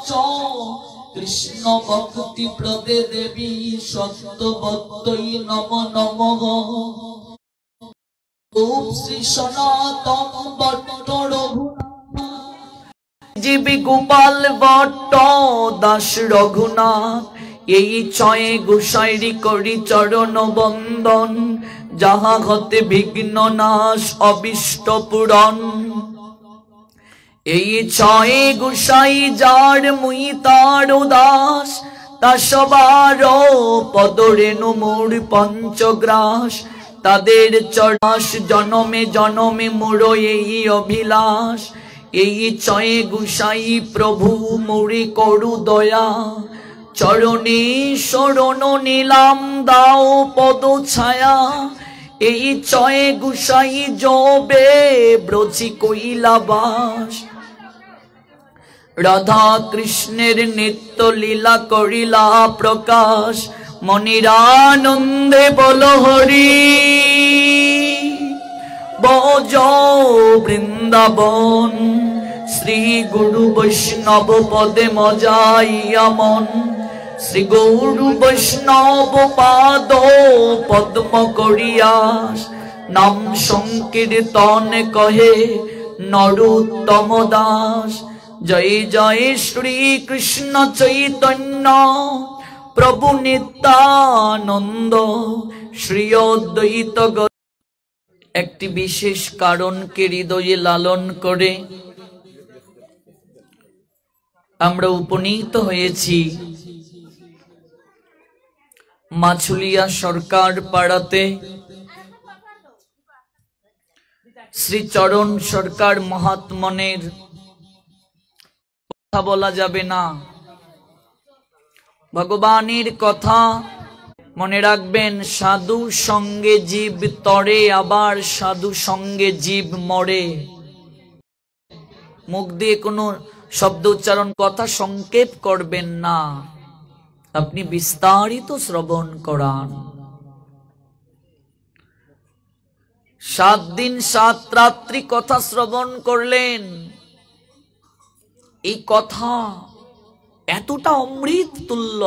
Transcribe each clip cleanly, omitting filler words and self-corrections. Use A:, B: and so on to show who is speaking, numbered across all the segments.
A: চ কৃষ্ণ ভক্তি প্রদে দেবী সত্যবত্যই নম নমঃ। ওম শ্রী সনাতন ভট্ট জীবী গোপাল ভট্ট দাস রঘুনাথ এই ছয়ে গোসাইরি করি চরণ বন্দন যাহা হতে বিঘ্ন নাশ অবিষ্ট পূরণ। এই ছয়ে গোসাই যার মুই তার দাস তা সবার পদরেণু মোর পঞ্চগ্রাস তাদের চরাস জনমে জনমে মোর এই অভিলাষ। এই ছয়ে গোসাই প্রভু মোরে করু দয়া চরণে শরণ নিলাম দাও পদ ছায়া। এই ছয়ে গোসাই জবে ব্রজি কৈলাবাস রাধা কৃষ্ণের নিত্য লীলা করিলা প্রকাশ মনিরানন্দে বল হরি বজ বৃন্দাবন। শ্রী গুরু বৈষ্ণব পদে মজাইয়া মন শ্রী গৌর বৈষ্ণব পাদ পদ্ম করিয়াস নাম সংকীর্তন কহে নরোত্তম দাস। জয় জয় শ্রী কৃষ্ণ চৈতন্য প্রভু নিত্যানন্দ শ্রী অদ্বৈত। একটি বিশেষ কারণকে হৃদয়ে লালন করে আমরা উপনীত হয়েছি মাছুলিয়া সরকার পাড়াতে শ্রী চরণ সরকার মহাত্মনের কথা বলা যাবে না, ভগবানের কথা মনে রাখবেন। সাধু সঙ্গে জীব তরে আবার সাধু সঙ্গে জীব মরে। মুখ দিয়ে কোনো শব্দ উচ্চারণ কথা সংক্ষেপ করবেন না, আপনি বিস্তারিত শ্রবণ করান। 7 দিন 7 রাত্রি কথা শ্রবণ করলেন। এই কথা এতটা অমৃত তুল্য,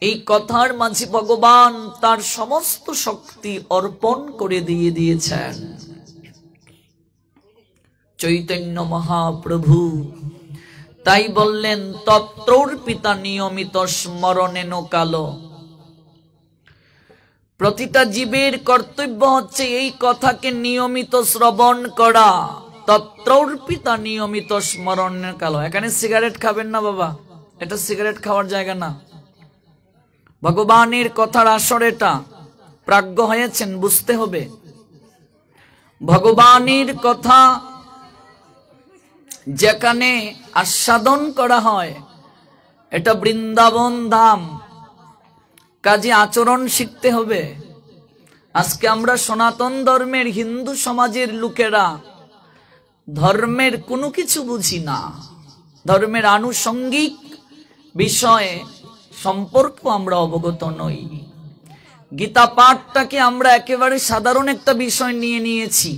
A: এই কথার মাঝে ভগবান তার সমস্ত শক্তি অর্পণ করে দিয়েছেন। চৈতন্য মহাপ্রভু তাই বললেন তত্রর্পিতা নিয়মিত স্মরণেন কালো। প্রতিটা জীবের কর্তব্য হচ্ছে এই কথাকে নিয়মিত শ্রবণ করা। তত্রর্পিতা নিয়মিত স্মরণেন কালো। এখানে সিগারেট খাবেন না বাবা, এটা সিগারেট খাওয়ার জায়গা না। ভগবানের কথার আসর এটা, প্রাজ্ঞ হয়েছেন বুঝতে হবে। ভগবানের কথা যেখানে আস্বাদন করা হয় এটা বৃন্দাবন ধাম, কাজে আচরণ শিখতে হবে। আজকে আমরা সনাতন ধর্মের হিন্দু সমাজের লোকেরা ধর্মের কোনো কিছু বুঝি না, ধর্মের আনুষঙ্গিক বিষয়ে সম্পর্ক আমরা অবগত নই। গীতা পাঠটাকে আমরা একেবারে সাধারণ একটা বিষয় নিয়ে নিয়েছি,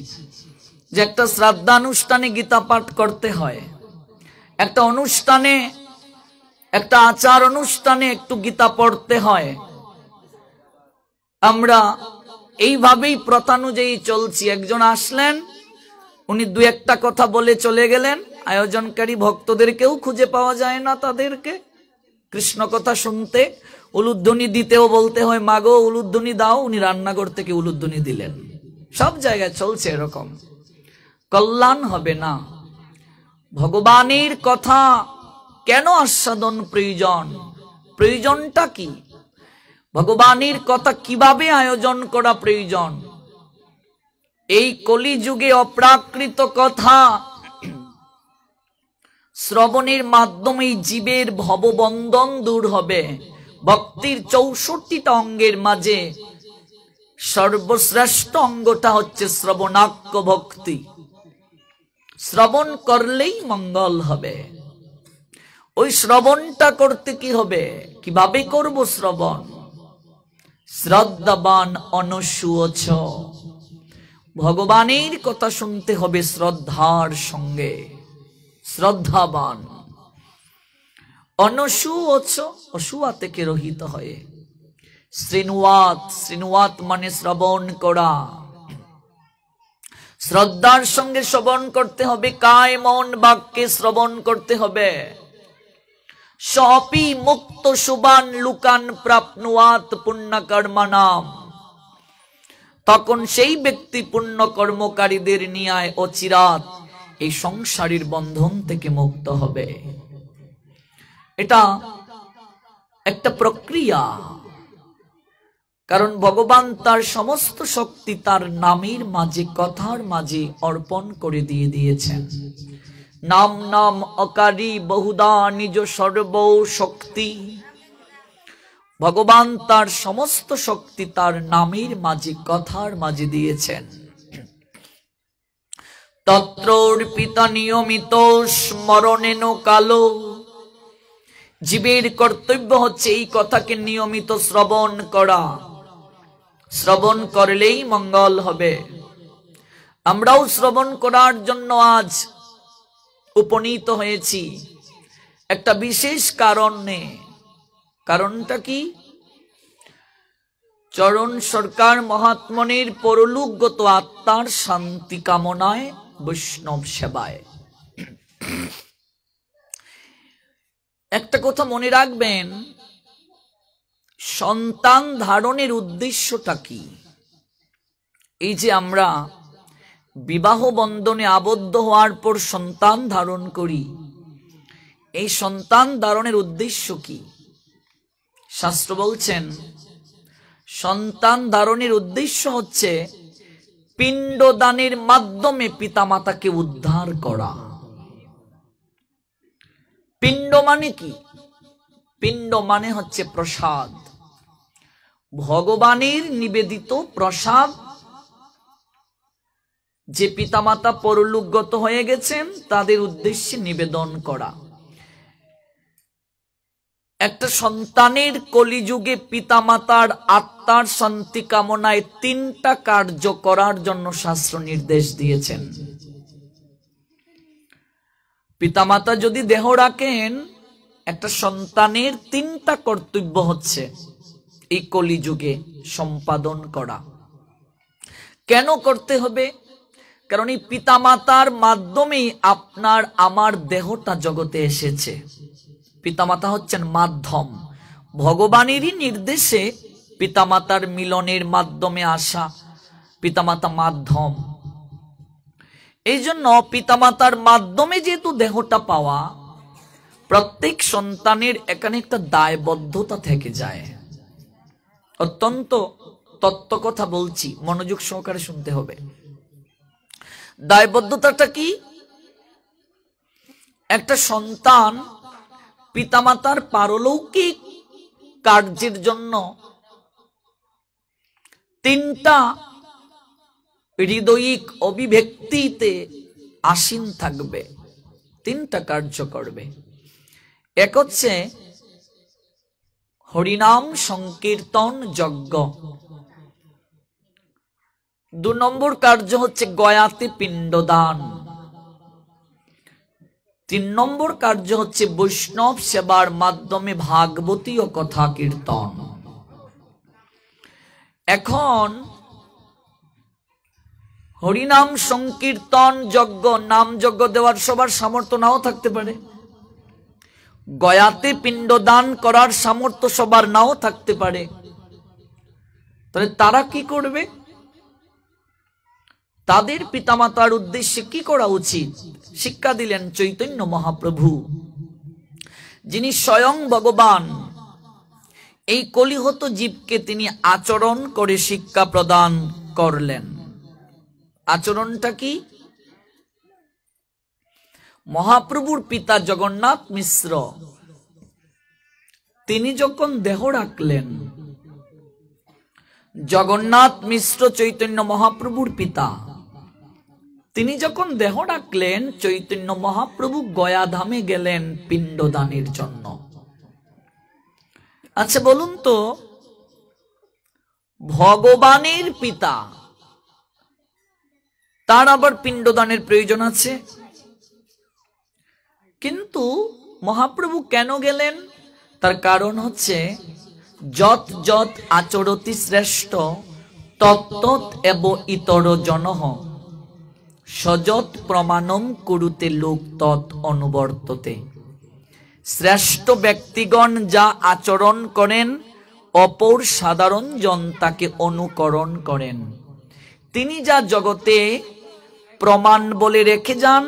A: যে একটা শ্রাদ্ধানুষ্ঠানে গীতা পাঠ করতে হয়, একটা অনুষ্ঠানে একটা আচার অনুষ্ঠানে একটু গীতা পড়তে হয়। আমরা এইভাবেই প্রথানুযায়ী চলছি। একজন আসলেন, উনি 2-1টা কথা বলে চলে গেলেন, আয়োজনকারী ভক্তদেরকেও খুঁজে পাওয়া যায় না তাদেরকে কৃষ্ণ কথা শুনতে। উলুধ্বনি দিতেও বলতে হয় মাগো উলুধ্বনি দাও, উনি রান্নাঘর থেকে উলুধ্বনি দিলেন। সব জায়গায় চলছে এরকম, কল্যাণ হবে না। ভগবানের কথা কেন আস্বাদন প্রয়োজন, প্রয়োজনটা কি, ভগবানের কথা কিভাবে আয়োজন করা প্রয়োজন। এই কলিযুগে অপ্রাকৃত কথা শ্রবণের মাধ্যমে জীবের ভববন্ধন দূর হবে। ভক্তির 64টা অঙ্গের মাঝে সর্বশ্রেষ্ঠ অঙ্গটা হচ্ছে শ্রবণাক্য ভক্তি। শ্রবণ করলেই মঙ্গল হবে। ওই শ্রবণটা করতে কি হবে, কিভাবে করব শ্রবণ? শ্রদ্ধাবান অনুসুয়চ, ভগবানের কথা শুনতে হবে শ্রদ্ধার সঙ্গে, শ্রদ্ধাবান। অনসুওচ অসুয়া থেকে রহিত হয়ে। শৃণুয়াত, শৃণুয়াত মানে শ্রবণ করা। শ্রদ্ধার সঙ্গে শ্রবণ করতে হবে, কায় মন বাক্যে শ্রবণ করতে হবে। সপি মুক্ত সুবান লুকান প্রাপ্নুয়াত পুণ্যকর্মণাম, তখন সেই ব্যক্তি পুণ্য কর্মকারীদের নিয়ে অচিরাত এই সংসারের বন্ধন থেকে মুক্ত হবে। এটা একটা প্রক্রিয়া, কারণ ভগবান তার সমস্ত শক্তি তার নামের মাঝে, কথার মাঝে অর্পণ করে দিয়েছেন। নাম নাম অকারী বহুদা নিজ সর্ব শক্তি। ভগবান তার সমস্ত শক্তি তার নামের মাঝে, কথার মাঝে দিয়েছেন। তত্রর্পিতা নিয়মিত স্মরণেন কালো, জীবের কর্তব্য হচ্ছে এই কথাকে নিয়মিত শ্রবণ করা। শ্রবণ করলেই মঙ্গল হবে। আমরাও শ্রবণ করার জন্য আজ উপনীত হয়েছি একটা বিশেষ কারণে। কারণটা কি? চরণ সরকার মহাত্মনের পরলোকগত আত্মার শান্তি কামনায়, বৈষ্ণব সেবায়। একটা কথা মনে রাখবেন, সন্তান ধারণের উদ্দেশ্যটা কি? এই যে আমরা বিবাহ বন্ধনে আবদ্ধ হওয়ার পর সন্তান ধারণ করি, এই সন্তান ধারণের উদ্দেশ্য কি? শাস্ত্র বলছেন সন্তান ধারণের উদ্দেশ্য হচ্ছে পিণ্ডদানের মাধ্যমে পিতামাতাকে উদ্ধার করা। পিণ্ড মানে কি? পিণ্ড মানে হচ্ছে প্রসাদ, ভগবানের নিবেদিত প্রসাদ, যে পিতামাতা পরলোকগত হয়ে গেছেন তাদের উদ্দেশ্যে নিবেদন করা। একটা সন্তানের কলিযুগে পিতামাতার আত্মার শান্তি কামনায় তিনটা কার্য করার জন্য শাস্ত্র নির্দেশ দিয়েছেন। পিতামাতা যদি দেহ রাখেন, একটা সন্তানের তিনটা কর্তব্য হচ্ছে এই কলিযুগে সম্পাদন করা। কেন করতে হবে? কারণ এই পিতামাতার মাধ্যমেই আপনার আমার দেহটা জগতে এসেছে। পিতামাতা হচ্ছেন মাধ্যম, ভগবানেরই নির্দেশে পিতামাতার মিলনের মাধ্যমে আসা পিতামাতা মাধ্যম। এই জন্য পিতামাতার মাধ্যমে যেহেতু দেহটা পাওয়া, প্রত্যেক সন্তানের এখানে একটা দায়বদ্ধতা থেকে যায়। অত্যন্ত তত্ত্ব কথা বলছি, মনোযোগ সহকারে শুনতে হবে। দায়বদ্ধতাটা কি? একটা সন্তান পিতামাতার পারলৌকিক কার্যের জন্য তিনটা হৃদয়িক অভিব্যক্তিতে আসীন থাকবে, তিনটা কার্য করবে। এক হচ্ছে হরিনাম সংকীর্তন যজ্ঞ, 2 নম্বর কার্য হচ্ছে গয়াতে পিণ্ডদান, 3 নম্বর কার্য হচ্ছে বৈষ্ণব সেবার মাধ্যমে ভাগবতীয় কথা কীর্তন। এখন হরিনাম সংকীর্তন যজ্ঞ, নাম যজ্ঞ দেওয়ার সবার সামর্থ্য নাও থাকতে পারে, গয়াতে পিণ্ডদান করার সামর্থ্য সবার নাও থাকতে পারে। তাহলে তারা কি করবে? তাদের পিতামাতার উদ্দেশ্যে কি করা উচিত শিক্ষা দিলেন চৈতন্য মহাপ্রভু, যিনি স্বয়ং ভগবান। এই কলিহত জীবকে তিনি আচরণ করে শিক্ষা প্রদান করলেন। আচরণটা কি? মহাপ্রভুর পিতা জগন্নাথ মিশ্র তিনি যখন দেহ রাখলেন, জগন্নাথ মিশ্র চৈতন্য মহাপ্রভুর পিতা, তিনি যখন দেহ রাখলেন, চৈতন্য মহাপ্রভু গয়াধামে গেলেন পিণ্ডদানের জন্য। আচ্ছা বলুন তো, ভগবানের পিতা, তার আবার পিণ্ডদানের প্রয়োজন আছে? কিন্তু মহাপ্রভু কেন গেলেন? তার কারণ হচ্ছে যত যত আচরতি শ্রেষ্ঠ তত্তৎ এব ইতর জনঃ সযৎ প্রমাণম কুরুতে লোক তৎ অনুবর্ততে। শ্রেষ্ঠ ব্যক্তিগণ যা আচরণ করেন অপর সাধারণ জন তাকে অনুকরণ করেন। তিনি যা জগতে প্রমাণ বলে রেখে যান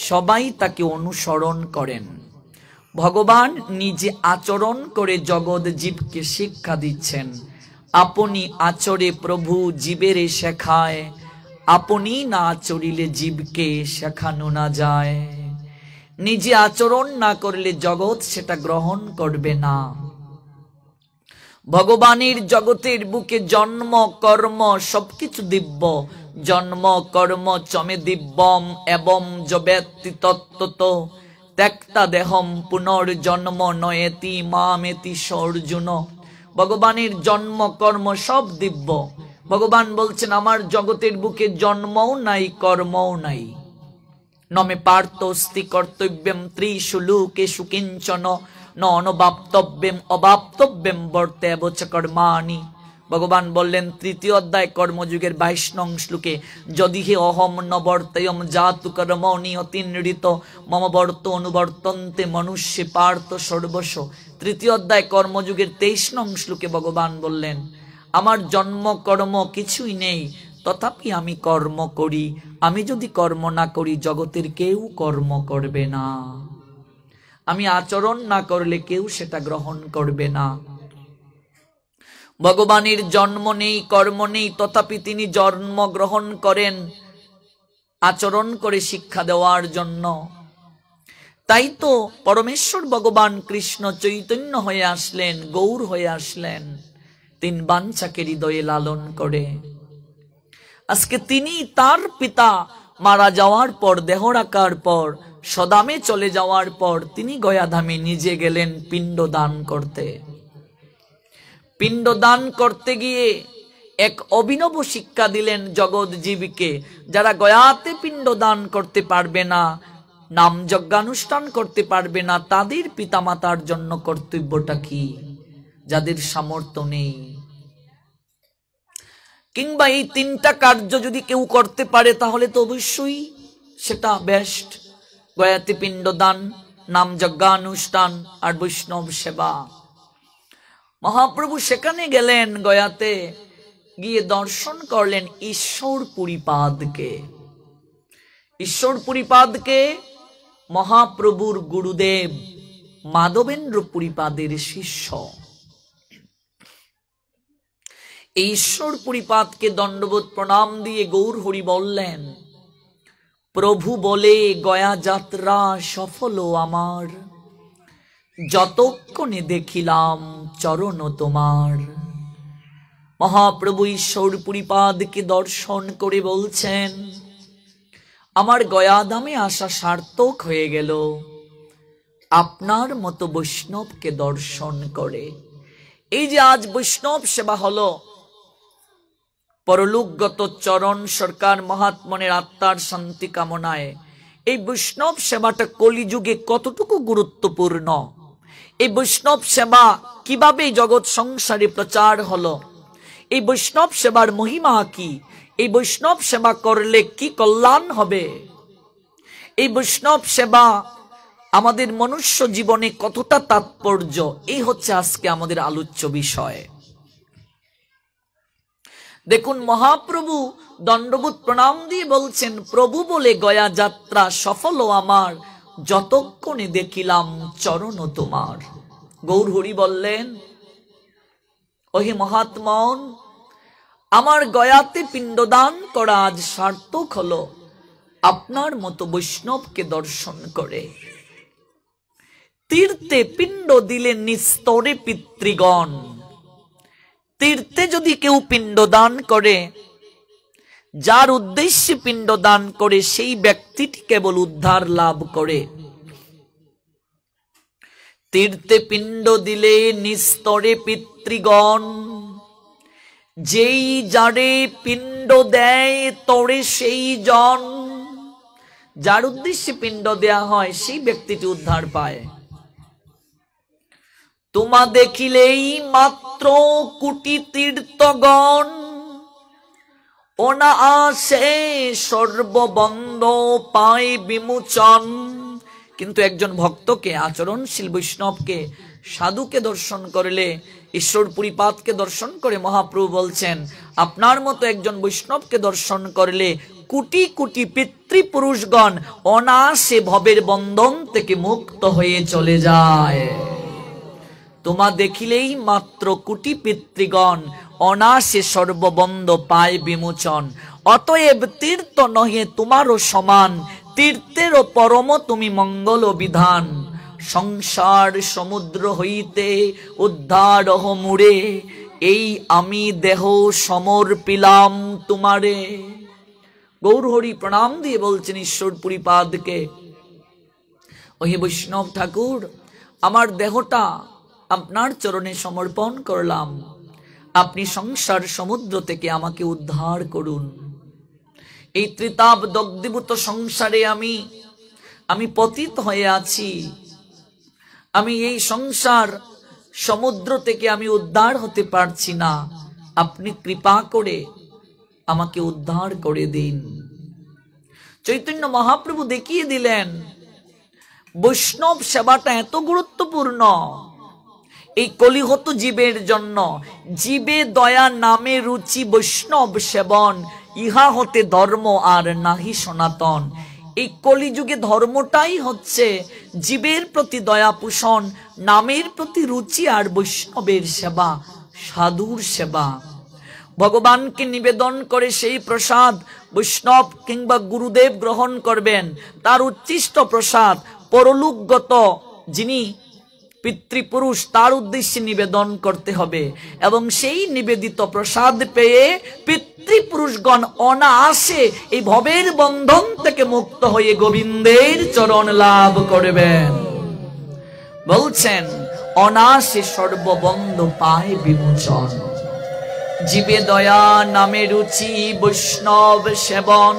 A: সবাই তাকে অনুসরণ করেন। ভগবান নিজে আচরণ করে জগৎ জীবকে শিক্ষা দিচ্ছেন। আপনি আচরে প্রভু জীবেরে শেখায়, আপনি না আচরিলে জীবকে শেখানো না যায়। নিজে আচরণ না করলে জগৎ সেটা গ্রহণ করবে না। ভগবানের জগতের বুকে জন্ম কর্ম সবকিছু দিব্য। জন্ম কর্ম চমে দিব্যম এবং জবেত্তি তত্ত্বত ত্যক্তা দেহম পুনর্জন্ম নয়েতি মামেতি সর্জুন। ভগবানের জন্ম কর্ম সব দিব্য। ভগবান বলছেন আমার জগতের বুকে জন্মও নাই কর্মও নাই। নমে পার্থস্তি কর্তব্যম ত্রিষু লোকেষু কিঞ্চন ন অনবাপ্তব্যম অবাপ্তব্যম বর্তেব চ কর্মাণি। ভগবান বললেন তৃতীয় অধ্যায় কর্মযুগের 22 নং শ্লোকে, যদি হে অহম ন বর্তয়ম জাতু কর্মণি অতিনৃত মম বর্ত অনুবর্তন্তে মনুষ্যে পার্থ সর্বস্ব। তৃতীয় অধ্যায় কর্মযুগের 23 নং শ্লোকে ভগবান বললেন আমার জন্ম কর্ম কিছুই নেই, তথাপি আমি কর্ম করি। আমি যদি কর্ম না করি জগতের কেউ কর্ম করবে না। আমি আচরণ না করলে কেউ সেটা গ্রহণ করবে না। ভগবানের জন্ম নেই কর্ম নেই, তথাপি তিনি জন্ম গ্রহণ করেন আচরণ করে শিক্ষা দেওয়ার জন্য। তাই তো পরমেশ্বর ভগবান কৃষ্ণ চৈতন্য হয়ে আসলেন, গৌর হয়ে আসলেন, তিন বাঞ্ছাকে হৃদয়ে লালন করে। আজকে তিনি তার পিতা মারা যাওয়ার পর, দেহ রাখার পর, সদামে চলে যাওয়ার পর তিনি গয়াধামে নিজে গেলেন পিণ্ড দান করতে। পিণ্ড দান করতে গিয়ে এক অভিনব শিক্ষা দিলেন জগৎ জীবকে। যারা গয়াতে পিণ্ড দান করতে পারবে না, নাম যজ্ঞানুষ্ঠান করতে পারবে না, তাদের পিতামাতার জন্য কর্তব্যটা কি? যাদের সামর্থ্য নেই, কিংবা এই তিনটা কার্য যদি কেউ করতে পারে তাহলে তো অবশ্যই সেটা বেস্ট। গয়াতে পিণ্ডদান, নাম যজ্ঞানুষ্ঠান আর বৈষ্ণব সেবা। মহাপ্রভু সেখানে গেলেন, গয়াতে গিয়ে দর্শন করলেন ঈশ্বর পুরীপাদকে। ঈশ্বর পুরীপাদকে মহাপ্রভুর গুরুদেব মাধবেন্দ্র পুরীপাদের শিষ্য। এই ঈশ্বর পুরীপাদকে দণ্ডবোধ প্রণাম দিয়ে গৌর হরি বললেন, প্রভু বলে গয়া যাত্রা সফল আমার, যতক্ষণে দেখিলাম চরণ তোমার। মহাপ্রভু ঈশ্বর পুরীপাদকে দর্শন করে বলছেন, আমার গয়াধামে আসা সার্থক হয়ে গেল আপনার মতো বৈষ্ণবকে দর্শন করে। এই যে আজ বৈষ্ণব সেবা হলো, পরলোকগত চরণ সরকার মহাত্মনের আত্মার শান্তি কামনায় এই বৈষ্ণব সেবাটা কলিযুগে কতটুকু গুরুত্বপূর্ণ, এই বৈষ্ণব সেবা কিভাবে জগৎ সংসারে প্রচার হলো, এই বৈষ্ণব সেবার মহিমা কি, এই বৈষ্ণব সেবা করলে কি কল্যাণ হবে, এই বৈষ্ণব সেবা আমাদের মনুষ্য জীবনে কতটা তাৎপর্য, এই হচ্ছে আজকে আমাদের আলোচ্য বিষয়। দেখুন মহাপ্রভু দণ্ডবোধ প্রণাম দিয়ে বলছেন, প্রভু বলে গয়া যাত্রা সফল আমার, যতক্ষণে দেখিলাম চরণ তোমার। গৌর হরি বললেন, ওহে মহাত্মন, আমার গয়াতে পিণ্ডদান করা আজ সার্থক হলো আপনার মতো বৈষ্ণবকে দর্শন করে। তীর্থে পিণ্ড দিলে নিস্তরে পিতৃগণ। তীর্থে যদি কেউ পিণ্ডদান করে, যার উদ্দেশ্যে পিণ্ডদান করে সেই ব্যক্তিটি কেবল উদ্ধার লাভ করে। তীর্থে পিণ্ড দিলে নিস্তরে পিতৃগণ, যেই যারে পিণ্ড দেয় তরে সেই জন। যার উদ্দেশ্যে পিণ্ড দেয়া হয় সেই ব্যক্তিটি উদ্ধার পায়। তোমা দেখিলেই মাত্র কুটি তীর্থগণ, অনায়াসে সর্ববন্ধ পায় বিমোচন। কিন্তু একজন ভক্তকে, আচরণশীল বৈষ্ণবকে, সাধুকে দর্শন করলে, ঈশ্বর পুরীপাদকে দর্শন করে মহাপ্রভু বলছেন, আপনার মতো একজন বৈষ্ণবকে দর্শন করলে কোটি কোটি পিতৃপুরুষগণ অনায়াসে ভবের বন্ধন থেকে মুক্ত হয়ে চলে যায়। তোমা দেখিলেই মাত্র কোটি পিতৃগণ, অনায়াসে সর্ববন্ধ পায় বিমোচন। অতএব তীর্থ নহে তোমারও সমান, তীর্থেরও পরম তুমি মঙ্গল বিধান। সংসার সমুদ্র হইতে উদ্ধার মুড়ে, এই আমি দেহ সমর্পিলাম তোমারে। গৌরহরি প্রণাম দিয়ে বলছেন ঈশ্বর পুরীপাদকে, ওহে বৈষ্ণব ঠাকুর, আমার দেহটা আপনার চরণে সমর্পণ করলাম, আপনি সংসার সমুদ্র থেকে আমাকে উদ্ধার করুন। এই ত্রিতাপ দগ্ধীভূত সংসারে আমি পতিত হয়ে আছি, আমি এই সংসার সমুদ্র থেকে আমি উদ্ধার হতে পারছি না, আপনি কৃপা করে আমাকে উদ্ধার করে দিন। চৈতন্য মহাপ্রভু দেখিয়ে দিলেন বৈষ্ণব সেবাটা এত গুরুত্বপূর্ণ এই কলিহত জীবের জন্য। জীবে দয়া নামে রুচি বৈষ্ণব সেবন, ইহা হতে ধর্ম আর নাহি সনাতন। এই কলিযুগে ধর্মটাই হচ্ছে জীবের প্রতি দয়া পোষণ, নামের প্রতি রুচি আর বৈষ্ণবের সেবা, সাধুর সেবা। ভগবানকে নিবেদন করে সেই প্রসাদ বৈষ্ণব কিংবা গুরুদেব গ্রহণ করবেন। তার উচ্ছিষ্ট প্রসাদ পরলোকগত যিনি পিতৃপুরুষ, তার উদ্দেশ্যে নিবেদন করতে হবে, এবং সেই নিবেদিত প্রসাদ পেয়ে পিতৃপুরুষগণ অনায়াসে এই ভবের বন্ধন থেকে মুক্ত হয়ে গোবিন্দের চরণ লাভ করবেন। বলছেন অনায়াসে সর্ববন্ধ পায় বিমোচন। জীবে দয়া নামে রুচি বৈষ্ণব সেবন,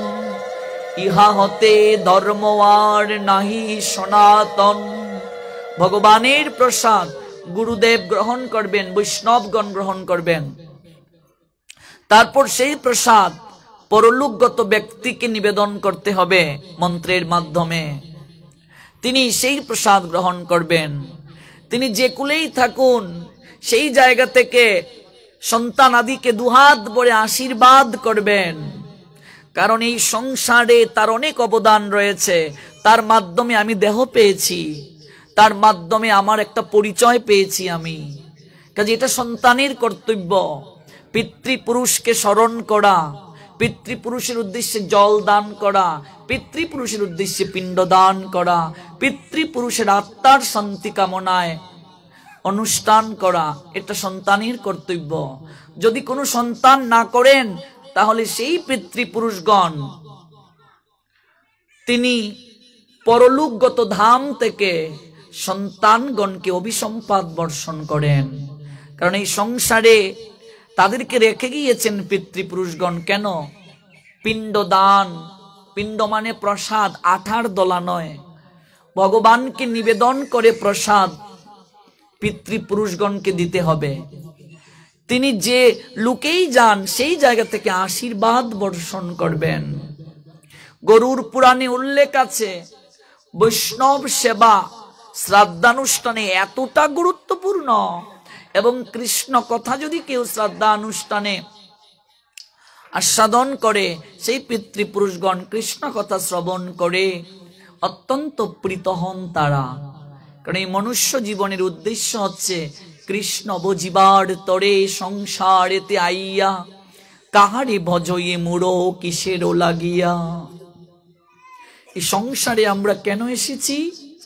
A: ইহা হতে ধর্ম আর নাহি সনাতন। ভগবানের প্রসাদ গুরুদেব গ্রহণ করবেন, বৈষ্ণবগণ গ্রহণ করবেন, তারপর সেই প্রসাদ পরলোকগত ব্যক্তিকে নিবেদন করতে হবে মন্ত্রের মাধ্যমে। তিনি সেই প্রসাদ গ্রহণ করবেন। তিনি যে কুলেই থাকুন সেই জায়গা থেকে সন্তান আদিকে দুহাত ভরে আশীর্বাদ করবেন, কারণ এই সংসারে তার অনেক অবদান রয়েছে। তার মাধ্যমে আমি দেহ পেয়েছি, তার মাধ্যমে আমার একটা পরিচয় পেয়েছি আমি। কাজে এটা সন্তানের কর্তব্য, পিতৃপুরুষকে স্মরণ করা, পিতৃপুরুষের উদ্দেশ্যে জল দান করা, পিতৃপুরুষের উদ্দেশ্যে পিণ্ড দান করা, পিতৃপুরুষের আত্মার শান্তি কামনায় অনুষ্ঠান করা, এটা সন্তানের কর্তব্য। যদি কোনো সন্তান না করেন তাহলে সেই পিতৃপুরুষগণ তিনি পরলোকগত ধাম থেকে সন্তানগণকে অভিসম্পাদ বর্ষণ করেন। কারণ এই সংসারে তাদেরকে রেখে গিয়েছেন পিতৃপুরুষগণ। কেন? পিণ্ড দান, পিণ্ড মানে প্রসাদ, আঠার দলা নয়। ভগবানকে নিবেদন করে প্রসাদ পিতৃপুরুষগণকে দিতে হবে। তিনি যে লুকেই যান সেই জায়গা থেকে আশীর্বাদ বর্ষণ করবেন। গরুর পুরাণে উল্লেখ আছে বৈষ্ণব সেবা শ্রাদ্ধানুষ্ঠানে এতটা গুরুত্বপূর্ণ, এবং কৃষ্ণ কথা যদি কেউ শ্রাদ্ধানুষ্ঠানে আস্বাদন করে, সেই পিতৃপুরুষগণ কৃষ্ণ কথা শ্রবণ করে অত্যন্ত প্রীত হন তারা। কারণ এই মনুষ্য জীবনের উদ্দেশ্য হচ্ছে কৃষ্ণ বুঝিবার তরে সংসারেতে আইয়া, কাহারে ভজয়ে মুড়ো কিসেরও লাগিয়া। এই সংসারে আমরা কেন এসেছি?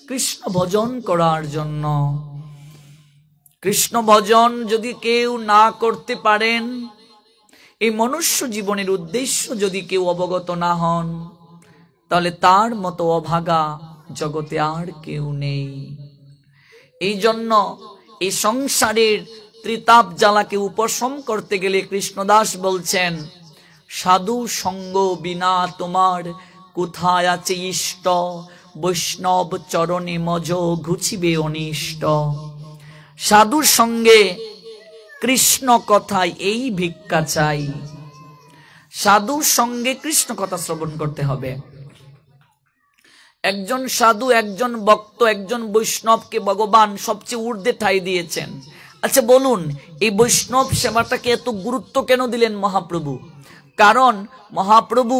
A: কৃষ্ণ ভজন করার জন্য। কৃষ্ণ ভজন যদি কেউ না করতে পারেন, এই মনুষ্য জীবনের উদ্দেশ্য যদি কেউ অবগত না হন, তাহলে তার মতো অভাগা জগতে আর কেউ নেই। এই জন্য এই সংসারের ত্রিতাপ জ্বালাকে উপশম করতে গেলে কৃষ্ণদাস বলছেন, সাধু সঙ্গ বিনা তোমার কোথায় আছে ইষ্ট, বৈষ্ণব চরণে মজ ঘুচিবে অনিষ্ট। সাধুর সঙ্গে কৃষ্ণ কথায় এই ভিক্ষা চাই। সাধুর সঙ্গে কৃষ্ণ কথা শ্রবণ করতে হবে। একজন সাধু, একজন ভক্ত, একজন বৈষ্ণবকে ভগবান সবচেয়ে ঊর্ধ্বে ঠাঁই দিয়েছেন। আচ্ছা বলুন, এই বৈষ্ণব সেবাটাকে এত গুরুত্ব কেন দিলেন মহাপ্রভু? কারণ মহাপ্রভু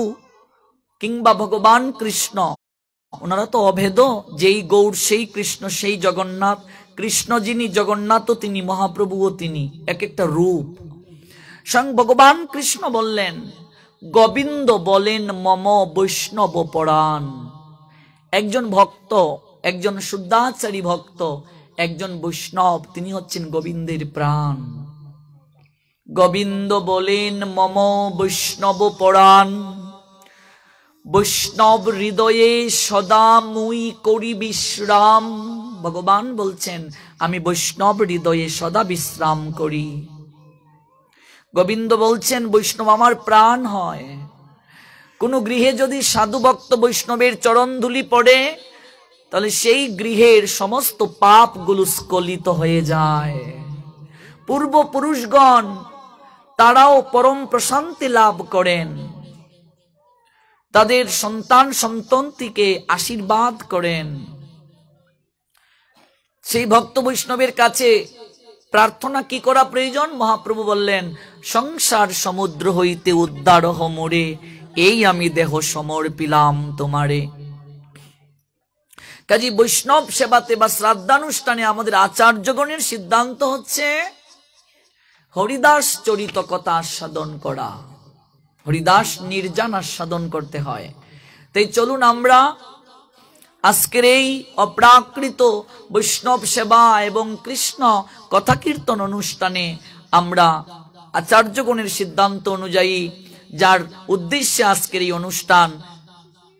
A: কিংবা ভগবান কৃষ্ণ ওনারা তো অভেদ, যেই গৌর সেই কৃষ্ণ, সেই জগন্নাথ। কৃষ্ণ যিনি, জগন্নাথও তিনি, মহাপ্রভুও তিনি, এক একটা রূপ। স্বয়ং ভগবান কৃষ্ণ বললেন, গোবিন্দ বলেন মম বৈষ্ণব পরাণ। একজন ভক্ত, একজন শুদ্ধাচারী ভক্ত, একজন বৈষ্ণব, তিনি হচ্ছেন গোবিন্দের প্রাণ। গোবিন্দ বলেন মম বৈষ্ণব পরাণ, বৈষ্ণব হৃদয়ে সদা মুই করি বিশ্রাম। ভগবান বলছেন, আমি বৈষ্ণব হৃদয়ে সদা বিশ্রাম করি। গোবিন্দ বলছেন, বৈষ্ণব আমার প্রাণ হয়। কোন গৃহে যদি সাধু ভক্ত বৈষ্ণবের চরণ ধুলি পড়ে, তাহলে সেই গৃহের সমস্ত পাপগুলো স্খলিত হয়ে যায়। পূর্বপুরুষগণ তারাও পরম প্রশান্তি লাভ করেন, তাদের সন্তান সন্ততিকে আশীর্বাদ করেন। সেই ভক্ত বৈষ্ণবের কাছে প্রার্থনা কি করা প্রয়োজন? মহাপ্রভু বললেন, সংসার সমুদ্র হইতে উদ্ধার হ মোরে, এই আমি দেহ সমর্পিলাম তোমারে। কাজী বৈষ্ণব সেবাতে বা শ্রাদ্ধানুষ্ঠানে আমাদের আচার্যগণের সিদ্ধান্ত হচ্ছে হরিদাস চরিত কথা আস্বাদন করা, হরিদাস নির্জান আস্বাদন করতে হয়। তাই চলুন আমরা আজকের এই অপ্রাকৃত বৈষ্ণব সেবা এবং কৃষ্ণ কথা কীর্তন অনুষ্ঠানে আমরা আচার্যগণের সিদ্ধান্ত অনুযায়ী, যার উদ্দেশ্যে আজকের এই অনুষ্ঠান,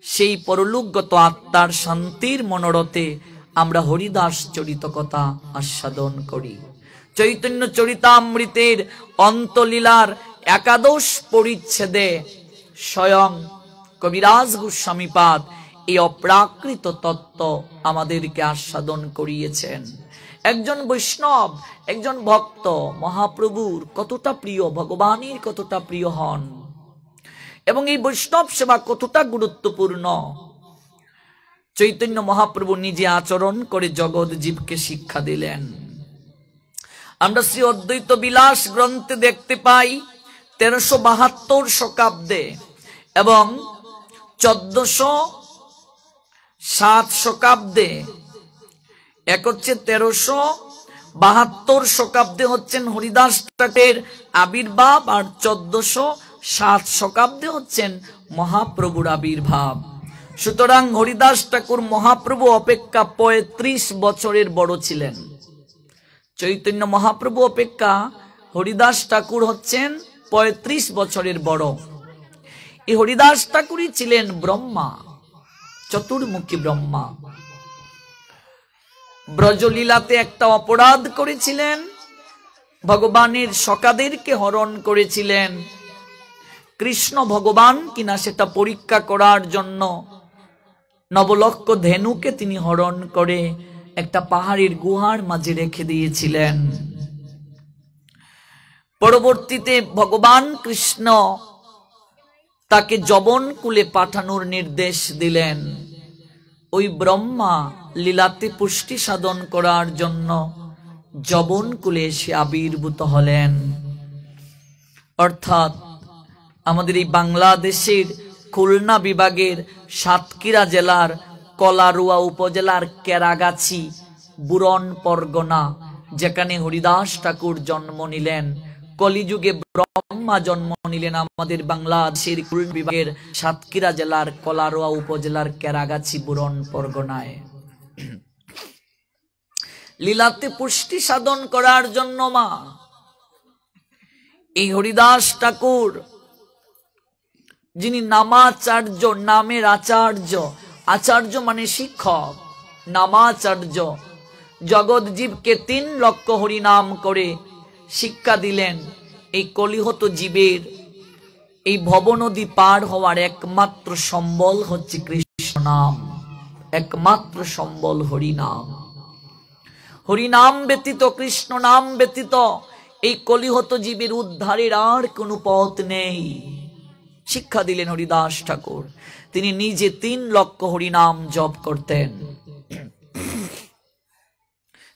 A: সেই পরলোকগত আত্মার শান্তির মনোরথে আমরা হরিদাস চরিত কথা আস্বাদন করি। চৈতন্য চরিতামৃতের অন্তলীলার একাদশ পরিচ্ছেদে স্বয়ং কবিরাজ গোস্বামীপাদ এই অপ্রাকৃত তত্ত্ব আমাদেরকে আস্বাদন করিয়েছেন। একজন বৈষ্ণব, একজন ভক্ত মহাপ্রভুর কতটা প্রিয়, ভগবানের কতটা প্রিয় হন, এবং এই বৈষ্ণব সেবা কতটা গুরুত্বপূর্ণ, চৈতন্য মহাপ্রভু নিজে আচরণ করে জগৎ জীবকে শিক্ষা দিলেন। আমরা শ্রী অদ্বৈত বিলাস গ্রন্থে দেখতে পাই 1372 শকাব্দে এবং 1407 শকাব্দে, এক হচ্ছে 1372 শকাব্দে হচ্ছেন হরিদাস ঠাকুরের আবির্ভাব, আর 1407 শকাব্দে হচ্ছেন মহাপ্রভুর আবির্ভাব। সুতরাং হরিদাস ঠাকুর মহাপ্রভু অপেক্ষা 35 বছরের বড় ছিলেন। চৈতন্য মহাপ্রভু অপেক্ষা হরিদাস ঠাকুর হচ্ছেন 35 বছরের বড়। এই হরিদাস ঠাকুরই ছিলেন ব্রহ্মা, চতুর্মুখী ব্রহ্মা। ব্রজলীলাতে একটা অপরাধ করেছিলেন, ভগবানের সখাদেরকে হরণ করেছিলেন। কৃষ্ণ ভগবান কিনা সেটা পরীক্ষা করার জন্য নবলক্ষ ধেনুকে তিনি হরণ করে একটা পাহাড়ের গুহার মাঝে রেখে দিয়েছিলেন। পরবর্তীতে ভগবান কৃষ্ণ তাকে যবন কুলে পাঠানোর নির্দেশ দিলেন। ওই ব্রহ্মা লীলাতে পুষ্টি সাধন করার জন্য যবন কুলে এসে আবির্ভূত হলেন। অর্থাৎ আমাদের এই বাংলাদেশের খুলনা বিভাগের সাতক্ষীরা জেলার কলারুয়া উপজেলার কেরাগাছি বুরন পরগনা, যেখানে হরিদাস ঠাকুর জন্ম নিলেন, কলিযুগে ব্রহ্মা জন্ম নিলেন আমাদের বাংলাদেশের খুলনা বিভাগের সাতক্ষীরা জেলার কলারুয়া উপজেলার কেরাগাছি বুরন পরগনায়। লীলাতে পুষ্টি সাধন করার জন্য মা এই হরিদাস ঠাকুর, যিনি নামাচার্য, নামের আচার্য, আচার্য মানে শিক্ষক, নামাচার্য, জগৎ জীবকে 3 লক্ষ হরিনাম করে শিক্ষা দিলেন। এই কলিহত জীবের এই ভবনদী পার হওয়ার একমাত্র সম্বল হচ্ছে কৃষ্ণ নাম, একমাত্র সম্বল হরিনাম। হরিনাম ব্যতীত, কৃষ্ণ নাম ব্যতীত এই কলিহত জীবের উদ্ধারের আর কোনো পথ নেই। শিক্ষা দিলেন হরিদাস ঠাকুর। তিনি নিজে 3 লক্ষ হরিনাম জপ করতেন।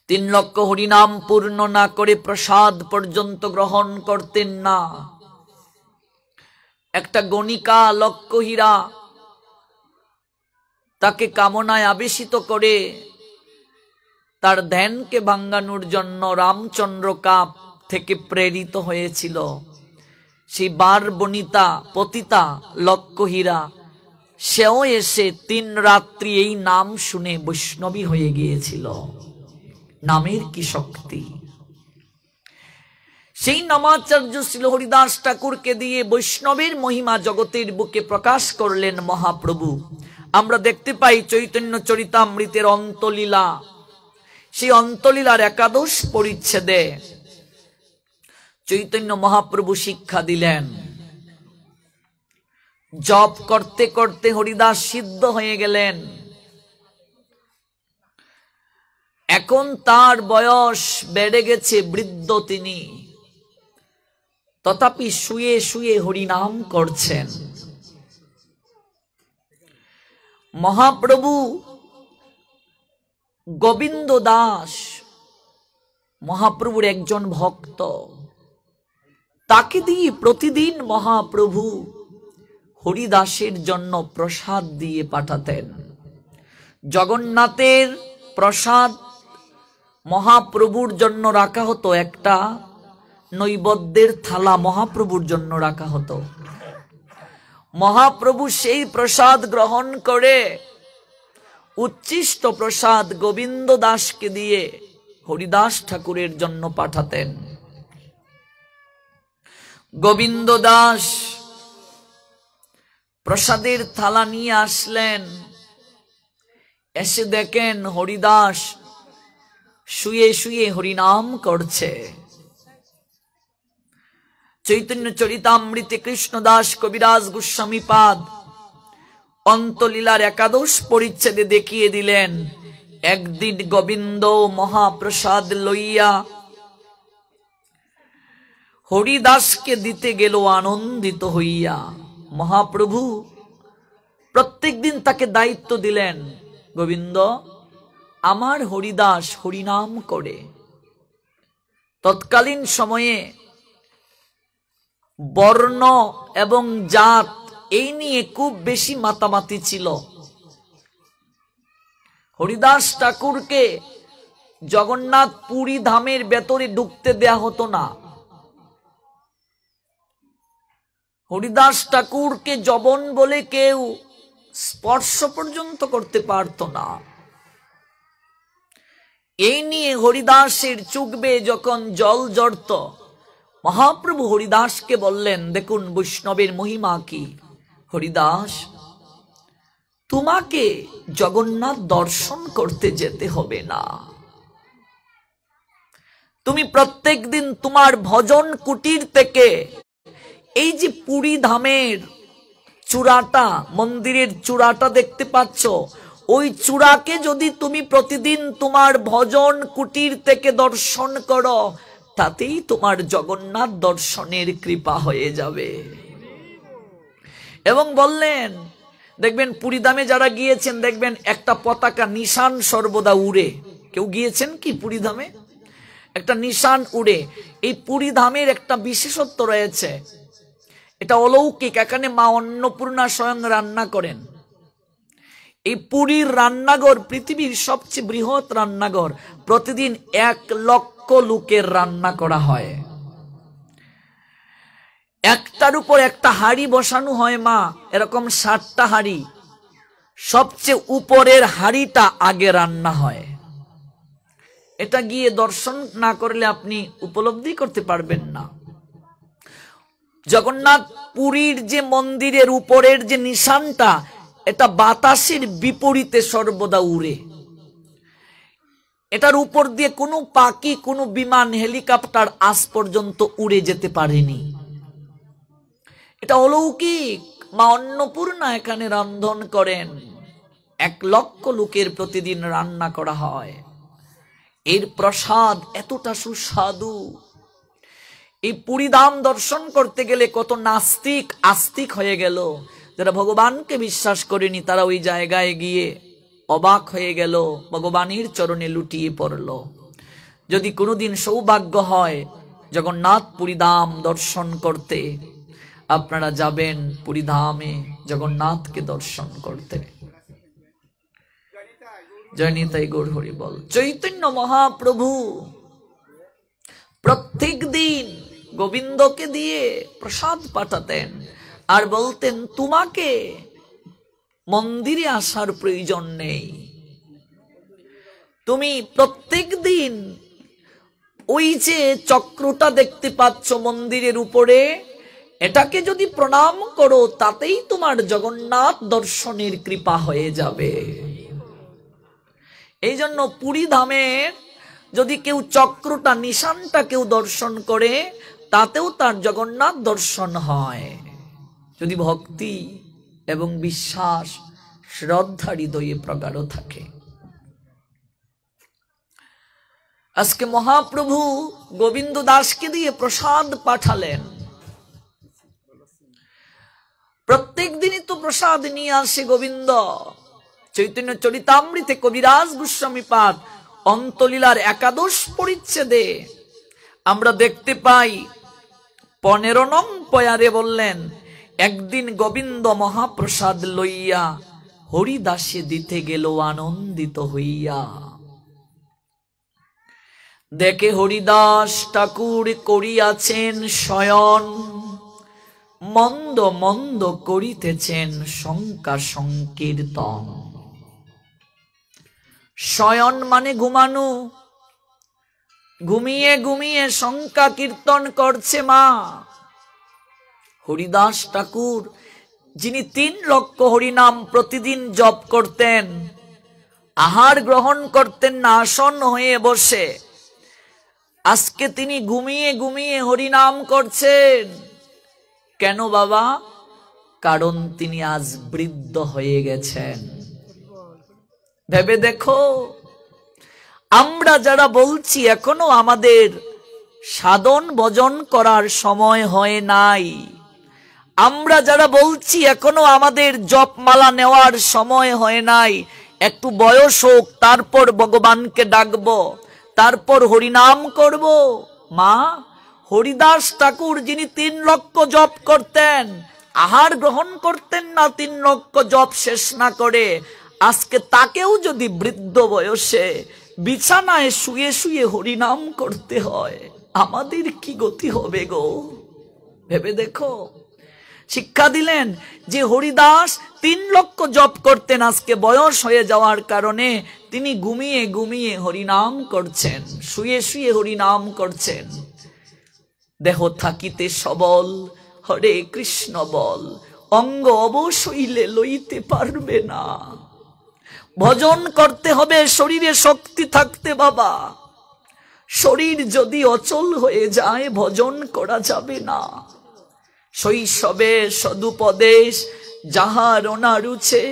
A: 3 লক্ষ হরিনাম পূর্ণ না করে প্রসাদ পর্যন্ত গ্রহণ করতেন না। একটা গণিকা লক্ষ হীরা তাকে কামনায় আবেশিত করে তার ধ্যানকে ভাঙ্গানোর জন্য রামচন্দ্র কাপ থেকে প্রেরিত হয়েছিল। সেই বার বনিতা পতিতা লক্ষ হীরা সেও এসে 3 রাত্রি এই নাম শুনে বৈষ্ণবী হয়ে গিয়েছিল। নামের কি শক্তি! সেই নামাচার্য শ্রী হরিদাস ঠাকুরকে দিয়ে বৈষ্ণবের মহিমা জগতের বুকে প্রকাশ করলেন মহাপ্রভু। আমরা দেখতে পাই চৈতন্য চরিতামৃতের অন্তলীলা। সেই অন্তলীলার 11 পরিচ্ছেদে চৈতন্য মহাপ্রভু শিক্ষা দিলেন। জপ করতে করতে হরিদাস সিদ্ধ হয়ে গেলেন। এখন তার বয়স বেড়ে গেছে, বৃদ্ধ তিনি, তথাপি শুয়ে শুয়ে হরিনাম করছেন। মহাপ্রভু গোবিন্দ দাস মহাপ্রভুর একজন ভক্ত, তাকে দিয়ে প্রতিদিন মহাপ্রভু হরিদাসের জন্য প্রসাদ দিয়ে পাঠাতেন। জগন্নাথের প্রসাদ মহাপ্রভুর জন্য রাখা হতো, একটা নৈবেদ্যের থালা মহাপ্রভুর জন্য রাখা হতো। মহাপ্রভু সেই প্রসাদ গ্রহণ করে উচ্ছিষ্ট প্রসাদ গোবিন্দ দাসকে দিয়ে হরিদাস ঠাকুরের জন্য পাঠাতেন। গোবিন্দ দাস প্রসাদের থালা নিয়ে আসলেন। এসে দেখেন হরিদাস শুয়ে শুয়ে হরিনাম করছে। চৈতন্য চরিতামৃতে কৃষ্ণদাস কবিরাজ গোস্বামী পাদ অন্তলীলার 11 পরিচ্ছেদে দেখিয়ে দিলেন, একদিন গোবিন্দ মহাপ্রসাদ লইয়া হরিদাসকে দিতে গেল আনন্দিত হইয়া। মহাপ্রভু প্রত্যেক দিন তাকে দায়িত্ব দিলেন, গোবিন্দ আমার হরিদাস হরিনাম করে। তৎকালীন সময়ে বর্ণ এবং জাত এই নিয়ে খুব বেশি মাতামাতি ছিল। হরিদাস ঠাকুরকে জগন্নাথ পুরী ধামের ভেতরে ঢুকতে দেয়া হতো না। হরিদাস ঠাকুরকে যবন বলে কেউ স্পর্শ পর্যন্ত করতে পারত না। এই নিয়ে হরিদাসের চোখ বেয়ে যখন জল ঝরত, মহাপ্রভু হরিদাসকে বললেন, দেখুন বৈষ্ণবের মহিমা কি। হরিদাস, তোমাকে জগন্নাথ দর্শন করতে যেতে হবে না। তুমি প্রত্যেক দিন তোমার ভজন কুটির থেকে এই যে পুরী ধামের চূড়াটা, মন্দিরের চূড়াটা দেখতে পাচ্ছ, ওই চূড়াকে যদি তুমি প্রতিদিন তোমার ভজন কুটির থেকে দর্শন করো, তাতেই তোমার জগন্নাথ দর্শনের কৃপা হয়ে যাবে। এবং বললেন, দেখবেন পুরী ধামে যারা গিয়েছেন দেখবেন একটা পতাকা নিশান সর্বদা উড়ে। কেউ গিয়েছেন কি পুরী ধামে? একটা নিশান উড়ে। এই পুরী ধামের একটা বিশেষত্ব রয়েছে, এটা অলৌকিক। এখানে মা অন্নপূর্ণা স্বয়ং রান্না করেন। এই পুরীর রান্নাঘর পৃথিবীর সবচেয়ে বৃহৎ রান্নাঘর। প্রতিদিন 1 লক্ষ লোকের রান্না করা হয়। একটার উপর একটা হাঁড়ি বসানো হয় মা, এরকম 60টা হাঁড়ি। সবচেয়ে উপরের হাঁড়িটা আগে রান্না হয়। এটা গিয়ে দর্শন না করলে আপনি উপলব্ধি করতে পারবেন না। জগন্নাথ পুরীর যে মন্দিরের উপরের যে নিশানটা, এটা বাতাসের বিপরীতে সর্বদা উড়ে। এটার উপর দিয়ে কোনো পাখি, কোনো বিমান, হেলিকপ্টার আজ পর্যন্ত উড়ে যেতে পারেনি। এটা অলৌকিক। মা অন্নপূর্ণা এখানে রন্ধন করেন। 1 লক্ষ লোকের প্রতিদিন রান্না করা হয়। এর প্রসাদ এতটা সুস্বাদু। এই পুরী ধাম দর্শন করতে গেলে কত নাস্তিক আস্তিক হয়ে গেল। যারা ভগবানকে বিশ্বাস করেনি তারা ওই জায়গায় গিয়ে অবাক হয়ে গেল, ভগবানের চরণে লুটিয়ে পড়ল। যদি কোনোদিন সৌভাগ্য হয় জগন্নাথ পুরী ধাম দর্শন করতে, আপনারা যাবেন পুরী ধামে জগন্নাথকে দর্শন করতে। জয় নিতাই গৌর হরি বল। চৈতন্য মহাপ্রভু প্রত্যেক দিন গোবিন্দকে দিয়ে প্রসাদ পাঠাতেন আর বলতেন, তোমাকে মন্দিরে আসার প্রয়োজন নেই, তুমি প্রত্যেক দিন ওই যে চক্রটা দেখতে পাচ্ছ মন্দিরের উপরে, এটাকে যদি প্রণাম করো তাতেই তোমার জগন্নাথ দর্শনের কৃপা হয়ে যাবে। এই জন্য পুরী ধামের যদি কেউ চক্রটা নিশানটা কেউ দর্শন করে তাতেও তার জগন্নাথ দর্শন হয়, যদি ভক্তি এবং বিশ্বাস শ্রদ্ধা হৃদয়ে প্রগাঢ় থাকে। আজকে মহাপ্রভু গোবিন্দ দাসকে দিয়ে প্রসাদ পাঠালেন। প্রত্যেক দিনই তো প্রসাদ নিয়ে আসে গোবিন্দ। চৈতন্য চরিতামৃতে কবিরাজ গোস্বামী পাদ অন্তলীলার 11 পরিচ্ছেদে আমরা দেখতে পাই 15 নং পয়ারে বললেন, একদিন গোবিন্দ মহাপ্রসাদ লইয়া হরিদাসে দিতে গেল আনন্দিত হইয়া। দেখে হরিদাস ঠাকুর করিয়াছেন শয়ন, মন্দ মন্দ করিতেছেন শঙ্কা সংকীর্তন। শয়ন মানে ঘুমানো, ঘুমিয়ে ঘুমিয়ে শঙ্কা কীর্তন করছে মা। হরিদাস ঠাকুর যিনি 3 লক্ষ হরিনাম প্রতিদিন জপ করতেন, আহার গ্রহণ করতেন না আসন হয়ে বসে, আজকে তিনি ঘুমিয়ে ঘুমিয়ে হরিনাম করছেন। কেন বাবা? কারণ তিনি আজ বৃদ্ধ হয়ে গেছেন। ভেবে দেখো, আমরা যারা বলছি এখনো আমাদের সাধন ভজন করার সময় হয় নাই, আমরা যারা বলছি এখনো আমাদের জপমালা নেওয়ার সময় হয় নাই, একটু বয়স হোক তারপর ভগবানকে ডাকবো, তারপর হরিনাম করব। মা, হরিদাস ঠাকুর যিনি 3 লক্ষ জপ করতেন, আহার গ্রহণ করতেন না 3 লক্ষ জপ শেষ না করে, আজকে তাকেও যদি বৃদ্ধ বয়সে বিছানায় শুয়ে শুয়ে হরিনাম করতে হয়, আমাদের কি গতি হবে গো? ভেবে দেখো। শিক্ষা দিলেন যে হরিদাস 3 লক্ষ জপ করতেন, আজকে বয়স হয়ে যাওয়ার কারণে তিনি ঘুমিয়ে ঘুমিয়ে হরিনাম করছেন, শুয়ে শুয়ে হরিনাম করছেন। দেহ থাকিতে সবল হরে কৃষ্ণ বল, অঙ্গ অবশৈলে লইতে পারবে না। ভজন করতে হবে শরীরে শক্তি থাকতে বাবা। শরীর যদি অচল হয়ে যায় ভজন করা যাবে না। শৈশবে সদুপদেশ যাহার অনারুছে,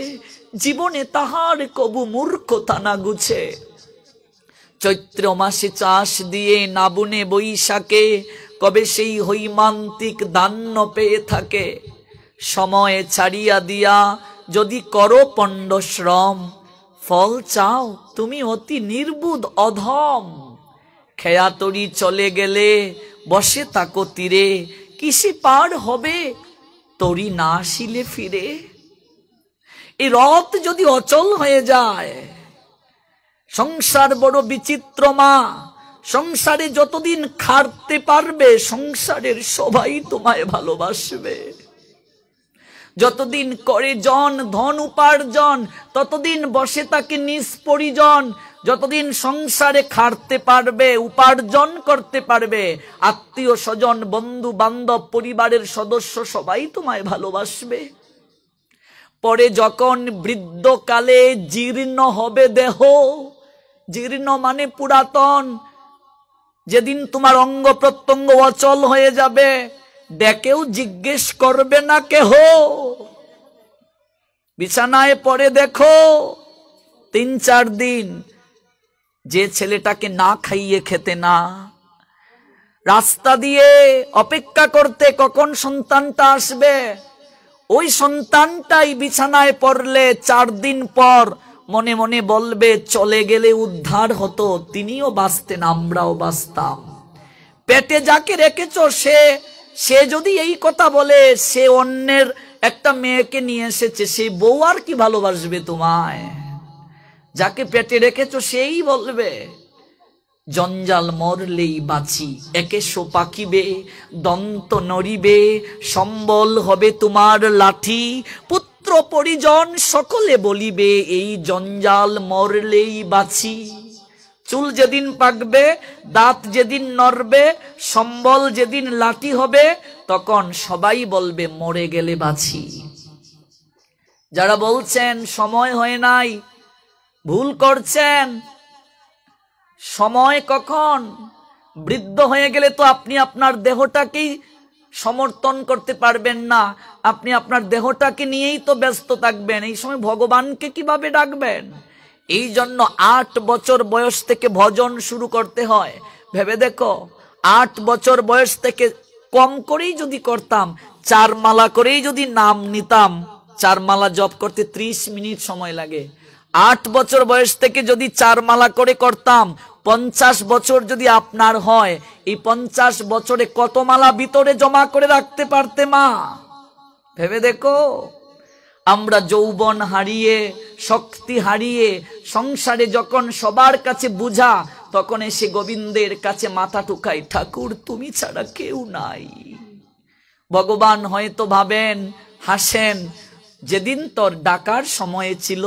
A: জীবনে তাহার কবু মূর্খতা না গুছে। চৈত্র মাসে চাষ দিয়ে না বুনে বৈশাখে, কবে সেই হৈমান্তিক ধান্য পেয়ে থাকে। সময় ছাড়িয়া দিয়া যদি করো পণ্ড শ্রম, ফল চাও তুমি অতি নির্বুধ অধম। খেয়াতরি চলে গেলে বসে তাকো তীরে, কিসে পার হবে তরি না আসিলে ফিরে। এই রথ যদি অচল হয়ে যায়, সংসার বড় বিচিত্র মা। সংসারে যতদিন খাটতে পারবে সংসারের সবাই তোমায় ভালোবাসবে। যতদিন করে ধন উপার্জন ততদিন বসে থাকে নিষ্পরিজন। যতদিন সংসারে খাটতে পারবে, উপার্জন করতে পারবে, আত্মীয় স্বজন বন্ধু বান্ধব পরিবারের সদস্য সবাই তোমায় ভালোবাসবে। পরে যখন বৃদ্ধকালে জীর্ণ হবে দেহ, জীর্ণ মানে পুরাতন, যেদিন তোমার অঙ্গ প্রত্যঙ্গ অচল হয়ে যাবে, ডেকেও জিজ্ঞেস করবে না কেহ। বিছানায় পড়ে দেখো 3-4 দিন যে ছেলেটাকে না খাইয়ে খেতে না, রাস্তা দিয়ে অপেক্ষা করতে কখন সন্তানটা আসবে, ওই সন্তানটাই বিছানায় পড়লে 4 দিন পর মনে মনে বলবে চলে গেলে উদ্ধার হতো, তিনিও বাঁচতেন আমরাও বাঁচতাম। পেটে যাকে রেখেছ সে যদি এই কথা বলে, সে অন্যের একটা মেয়েকে নিয়ে এসেছে, সেই বউ আর কি ভালোবাসবে তোমায়? যাকে পেটে রেখেছ সেই বলবে জঞ্জাল মরলেই বাঁচি, একে সোপাকিবে দন্ত নড়িবে, সম্বল হবে তোমার লাঠি, পুত্র পরিজন সকলে বলিবে এই জঞ্জাল মরলেই বাঁচি। চুল যেদিন পাকবে, দাঁত যেদিন নড়বে, সম্বল যেদিন লাঠি হবে, তখন সবাই বলবে মরে গেলে বাঁচি। যারা বলছেন সময় হয় নাই, ভুল করছেন। সময় কখন? বৃদ্ধ হয়ে গেলে তো আপনি আপনার দেহটাকেই সমর্থন করতে পারবেন না, আপনি আপনার দেহটাকে নিয়েই তো ব্যস্ত থাকবেন। এই সময় ভগবানকে কিভাবে ডাকবেন? এই জন্য 8 বছর বয়স থেকে ভজন শুরু করতে হয়। ভেবে দেখো, 8 বছর বয়স থেকে কম করেই যদি করতাম, 4 মালা করেই যদি নাম নিতাম, 4 মালা জপ করতে 30 মিনিট সময় লাগে। 8 বছর বয়স থেকে যদি 4 মালা করে করতাম, 50 বছর যদি আপনার হয়, এই 50 বছরে কত মালা ভিতরে জমা করে রাখতে পারতে মা? ভেবে দেখো। আমরা যৌবন হারিয়ে, শক্তি হারিয়ে, সংসারে যখন সবার কাছে বুঝা, তখন এসে গোবিন্দের কাছে মাথা ঠুকাই, ঠাকুর তুমি ছাড়া কেউ নাই। ভগবান হয়তো ভাবেন, হাসেন, যেদিন তোর ডাকার সময় ছিল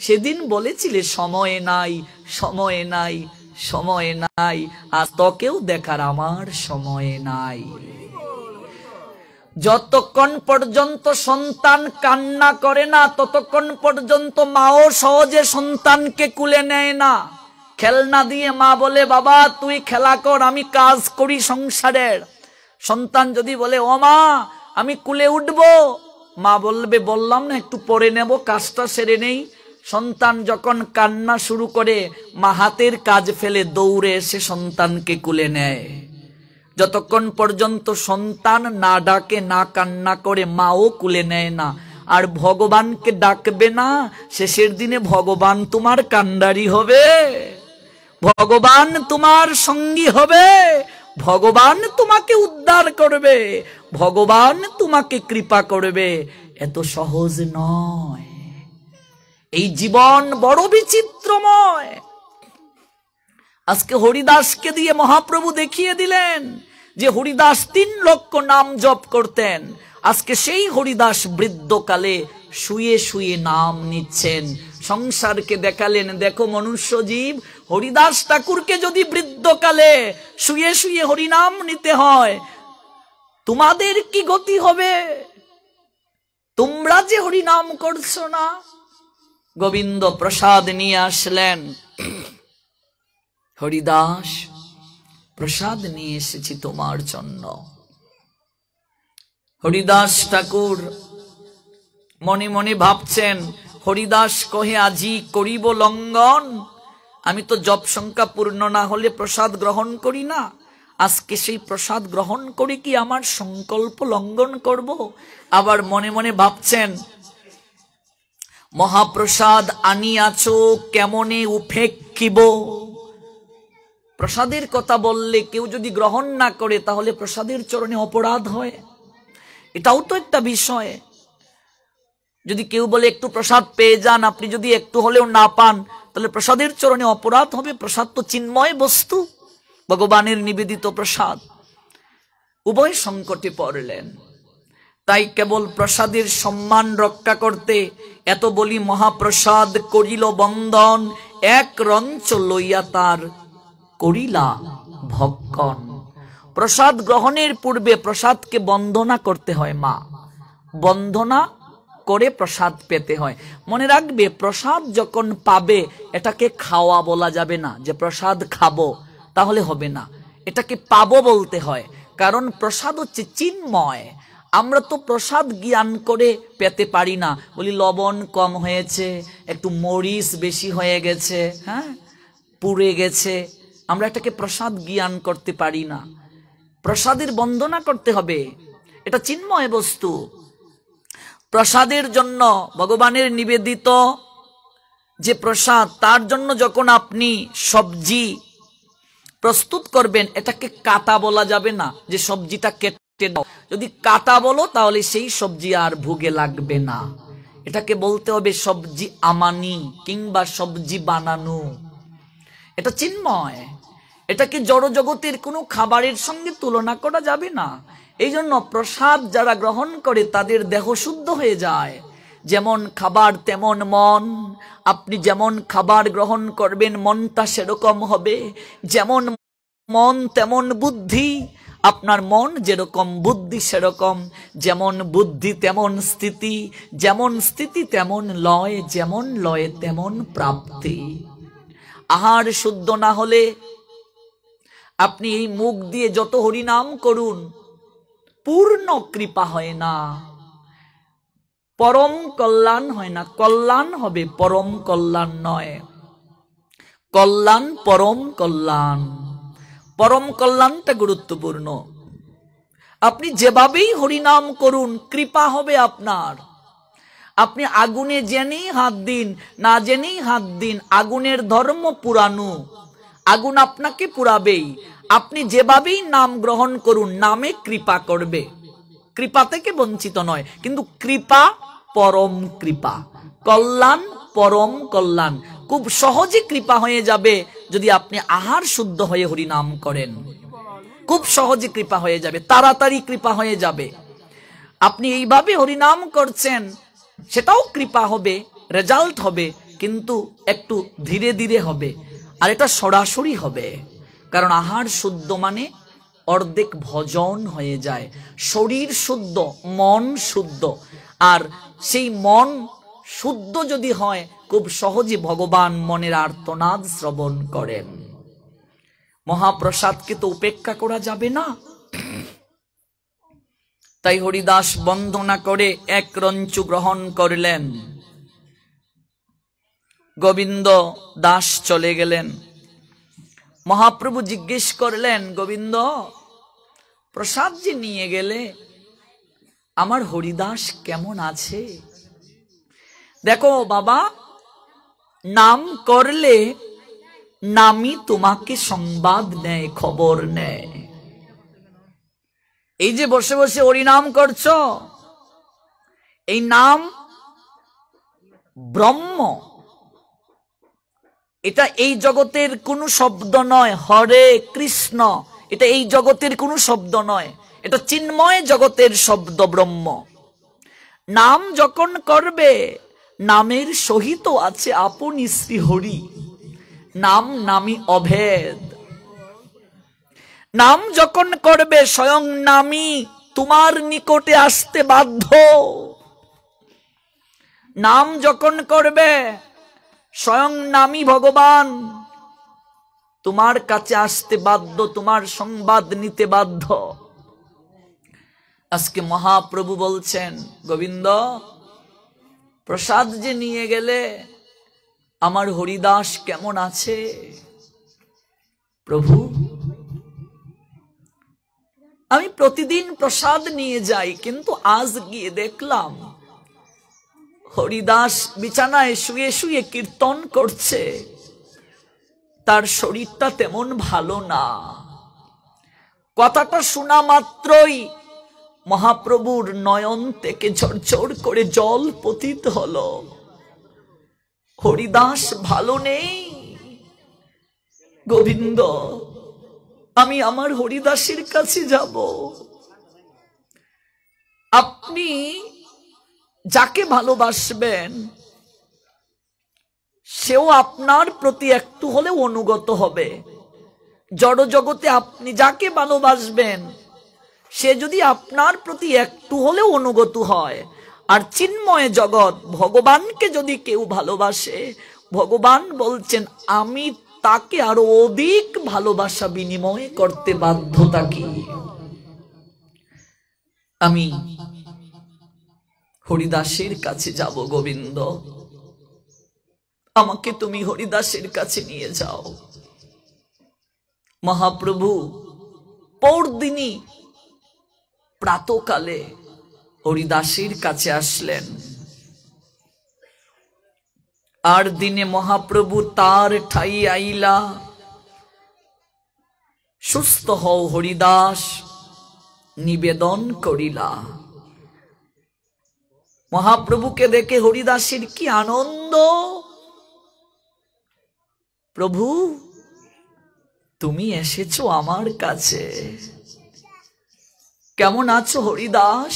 A: সেদিন বলেছিলে সময় নাই, সময় নাই, সময় নাই, আর তোকেও দেখার আমার সময় নাই। যতক্ষণ পর্যন্ত সন্তান কান্না করে না, ততক্ষণ পর্যন্ত মাও সহজে সন্তানকে কুলে নেয় না। খেলনা দিয়ে মা বলে বাবা তুই খেলা কর, আমি কাজ করি সংসারের। সন্তান যদি বলে ও মা আমি কুলে উঠবো, মা বলবে বললাম না একটু পরে নেব, কাজটা সেরে নেই। সন্তান যখন কান্না শুরু করে, মা হাতের কাজ ফেলে দৌড়ে এসে সন্তানকে কুলে নেয়। যতক্ষণ পর্যন্ত সন্তান না ডাকে, না কান্না করে, মাও কুলে নেয় না। আর ভগবানকে ডাকবে না, শেষের দিনে ভগবান তোমার কান্ডারি হবে, ভগবান তোমার সঙ্গী হবে, ভগবান তোমাকে উদ্ধার করবে, ভগবান তোমাকে কৃপা করবে। এত সহজ নয়। এই জীবন বড় বিচিত্রময়। আজকে হরিদাসকে দিয়ে মহাপ্রভু দেখিয়ে দিলেন যে হরিদাস 3 লক্ষ নাম জপ করতেন। আজকে সেই হরিদাস বৃদ্ধকালে শুয়ে শুয়ে নাম নিচ্ছেন। সংসারকে দেখালেন, দেখো মনুষ্য জীব, হরিদাস ঠাকুরকে যদি বৃদ্ধকালে শুয়ে শুয়ে হরিনাম নিতে হয়, তোমাদের কি গতি হবে? তোমরা যে হরিনাম করছো না। গোবিন্দ প্রসাদ নিয়ে আসলেন। হরিদাস প্রসাদ নিয়ে এসেছি তোমার জন্য। হরিদাস ঠাকুর মনে মনে ভাবছেন, হরিদাস কহে আজি করিব লঙ্ঘন, আমি তো জপ সংখ্যা পূর্ণ না হলে প্রসাদ গ্রহণ করি না। আজকে সেই প্রসাদ গ্রহণ করে কি আমার সংকল্প লঙ্ঘন করব? আবার মনে মনে ভাবছেন, মহাপ্রসাদ আনিয়াছ কেমনে উপেক্ষিব। প্রসাদের কথা বললে কেউ যদি গ্রহণ না করে, তাহলে প্রসাদের চরণে অপরাধ হয়। এটাও তো একটা বিষয়। যদি কেউ বলে একটু প্রসাদ পেয়ে যান, আপনি যদি একটু হলেও না পান, তাহলে প্রসাদের চরণে অপরাধ হবে। প্রসাদ তো চিন্ময় বস্তু, ভগবানের নিবেদিত প্রসাদ। উভয় সংকটে পড়লেন। তাই কেবল প্রসাদের সম্মান রক্ষা করতে এত বলি মহাপ্রসাদ করিল বন্দন, এক রঞ্চ লইয়া তার করিলা ভক্ষণ। প্রসাদ গ্রহণের পূর্বে প্রসাদকে বন্দনা করতে হয়। মা বন্দনা করে প্রসাদ পেতে হয়। মনে রাখবে, প্রসাদ যখন পাবে এটাকে খাওয়া বলা যাবে না, যে প্রসাদ খাবো, তাহলে হবে না। এটাকে পাবো বলতে হয়, কারণ প্রসাদ হচ্ছে চিন্ময়। আমরা তো প্রসাদ জ্ঞান করে পেতে পারি না, বলি লবণ কম হয়েছে, একটু মরিচ বেশি হয়ে গেছে, হ্যাঁ পুড়ে গেছে, আমরা এটাকে প্রসাদ জ্ঞান করতে পারি না। প্রসাদের বন্দনা করতে হবে, এটা চিন্ময় বস্তু। প্রসাদের জন্য ভগবানের নিবেদিত যে প্রসাদ, তার জন্য যখন আপনি সবজি প্রস্তুত করবেন, এটাকে কাটা বলা যাবে না যে সবজিটা কেটে দাও। যদি কাটা বলো তাহলে সেই সবজি আর ভোগে লাগবে না। এটাকে বলতে হবে সবজি আমানি কিংবা সবজি বানানো। এটা চিন্ময়, এটাকে জড় জগতের কোনো খাবারের সঙ্গে তুলনা করা যাবে না। এই জন্য প্রসাদ যারা গ্রহণ করে তাদের দেহ শুদ্ধ হয়ে যায়। যেমন খাবার তেমন মন, আপনি যেমন খাবার গ্রহণ করবেন মনটা সেরকম হবে। যেমন মন তেমন বুদ্ধি, আপনার মন যেরকম বুদ্ধি সেরকম। যেমন বুদ্ধি তেমন স্থিতি, যেমন স্থিতি তেমন লয়, যেমন লয় তেমন প্রাপ্তি। আহার শুদ্ধ না হলে আপনি এই মুখ দিয়ে যত হরিনাম করুন, পূর্ণ কৃপা হয় না, পরম কল্যাণ হয় না। কল্যাণ হবে, পরম কল্যাণ নয়। কল্যাণ পরম কল্যাণ, পরম কল্যাণটা গুরুত্বপূর্ণ। আপনি যেভাবেই হরিনাম করুন কৃপা হবে আপনার। আপনি আগুনে জেনেই হাত দিন, না জেনেই হাত দিন, আগুনের ধর্ম পুরানো, আগুন আপনাকে পুরাবেই। আপনি যেভাবেই নাম গ্রহণ করুন, নামে কৃপা করবে, কৃপা থেকে বঞ্চিত নয়। কিন্তু কৃপা পরম কৃপা, কল্যাণ পরম কল্যাণ। খুব সহজে কৃপা হয়ে যাবে যদি আপনি আহার শুদ্ধ হয়ে হরিনাম করেন। খুব সহজে কৃপা হয়ে যাবে, তাড়াতাড়ি কৃপা হয়ে যাবে। আপনি এইভাবে হরিনাম করছেন, সেটাও কৃপা হবে, রেজাল্ট হবে, কিন্তু একটু ধীরে ধীরে হবে। আর এটা সরাসরি হবে, কারণ আহার শুদ্ধ মানে অর্ধেক ভজন হয়ে যায়। শরীর শুদ্ধ, মন শুদ্ধ। আর সেই মন শুদ্ধ যদি হয়, খুব সহজে ভগবান মনের আর্তনাদ শ্রবণ করেন। মহাপ্রসাদকে তো উপেক্ষা করা যাবে না। তাই হরিদাস বন্দনা করে এক রঞ্চু গ্রহণ করলেন। গোবিন্দ দাস চলে গেলেন। মহাপ্রভু জিজ্ঞেস করলেন, গোবিন্দ প্রসাদ যে নিয়ে গেলে, আমার হরিদাস কেমন আছে? দেখো বাবা, নাম করলে নামই তোমাকে সংবাদ নেয়, খবর নেয়। এই যে বসে বসে হরিনাম করছো, এই নাম ব্রহ্ম, এটা এই জগতের কোনো শব্দ নয়। হরে কৃষ্ণ, এটা এই জগতের কোনো শব্দ নয়, এটা চিন্ময় জগতের শব্দ ব্রহ্ম। নাম যখন করবে, নামের সহিত আছে আপনি শ্রী হরি। নাম নামই অভেদ। নাম যখন করবে, স্বয়ং নামই তোমার নিকটে আসতে বাধ্য। নাম যখন করবে, স্বয়ং নামই ভগবান তোমার কাছে আসতে বাধ্য, তোমার সংবাদ নিতে বাধ্য। আজকে মহাপ্রভু বলছেন, গোবিন্দ প্রসাদ যে নিয়ে গেলে, আমার হরিদাস কেমন আছে? প্রভু, আমি প্রতিদিন প্রসাদ নিয়ে যাই, কিন্তু আজ গিয়ে দেখলাম হরিদাস বিছানায় শুয়ে শুয়ে কীর্তন করছে, তার শরীরটা তেমন ভালো না। কথাটা শোনা মাত্রই মহাপ্রভুর নয়ন থেকে ঝরঝর করে জল পতিত হলো। হরিদাস ভালো নেই। গোবিন্দ, আমি আমার হরিদাসের কাছে যাব। আপনি যাকে ভালোবাসবেন, সেও আপনার প্রতি একটু হলেও অনুগত হবে। জড় জগতে আপনি যাকে ভালোবাসবেন, সে যদি আপনার প্রতি একটু হলেও অনুগত হয়, আর চিন্ময় জগৎ ভগবানকে যদি কেউ ভালোবাসে, ভগবান বলছেন আমি তাকে আরো অধিক ভালোবাসা বিনিময় করতে বাধ্য থাকি। আমি হরিদাসের কাছে যাব। গোবিন্দ, আমাকে তুমি হরিদাসের কাছে নিয়ে যাও। মহাপ্রভু পরদিনই প্রাতকালে হরিদাসের কাছে আসলেন। আর দিনে মহাপ্রভু তার ঠাই আইলা, সুস্থ হও হরিদাস নিবেদন করিলা। মহাপ্রভুকে দেখে হরিদাসের কি আনন্দ! প্রভু তুমি এসেছো আমার কাছে, কেমন আছো হরিদাস?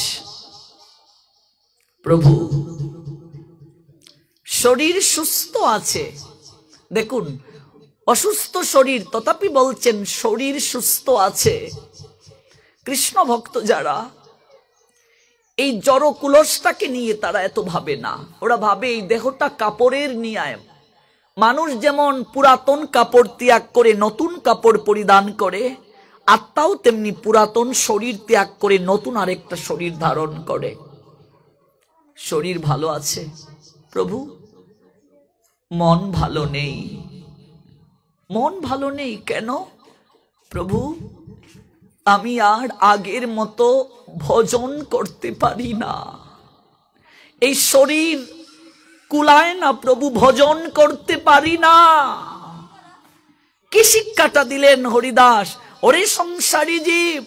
A: প্রভু শরীর সুস্থ আছে। দেখুন, অসুস্থ শরীর, তথাপি বলছেন শরীর সুস্থ আছে। কৃষ্ণ ভক্ত যারা, এই জড় কুলসটাকে নিয়ে তারা এত ভাবে না। ওরা ভাবে এই দেহটা কাপড়ের নিয়ায়। মানুষ যেমন পুরাতন কাপড় ত্যাগ করে নতুন কাপড় পরিধান করে, আত্মাও তেমনি পুরাতন শরীর ত্যাগ করে নতুন আরেকটা শরীর ধারণ করে। শরীর ভালো আছে প্রভু, মন ভালো নেই। মন ভালো নেই কেন? প্রভু আমি আর আগের মতো ভজন করতে পারি না, এই শরীর কুলায় না প্রভু, ভজন করতে পারি না। কি শিক্ষাটা দিলেন হরিদাস? ওরে সংসারী জীব,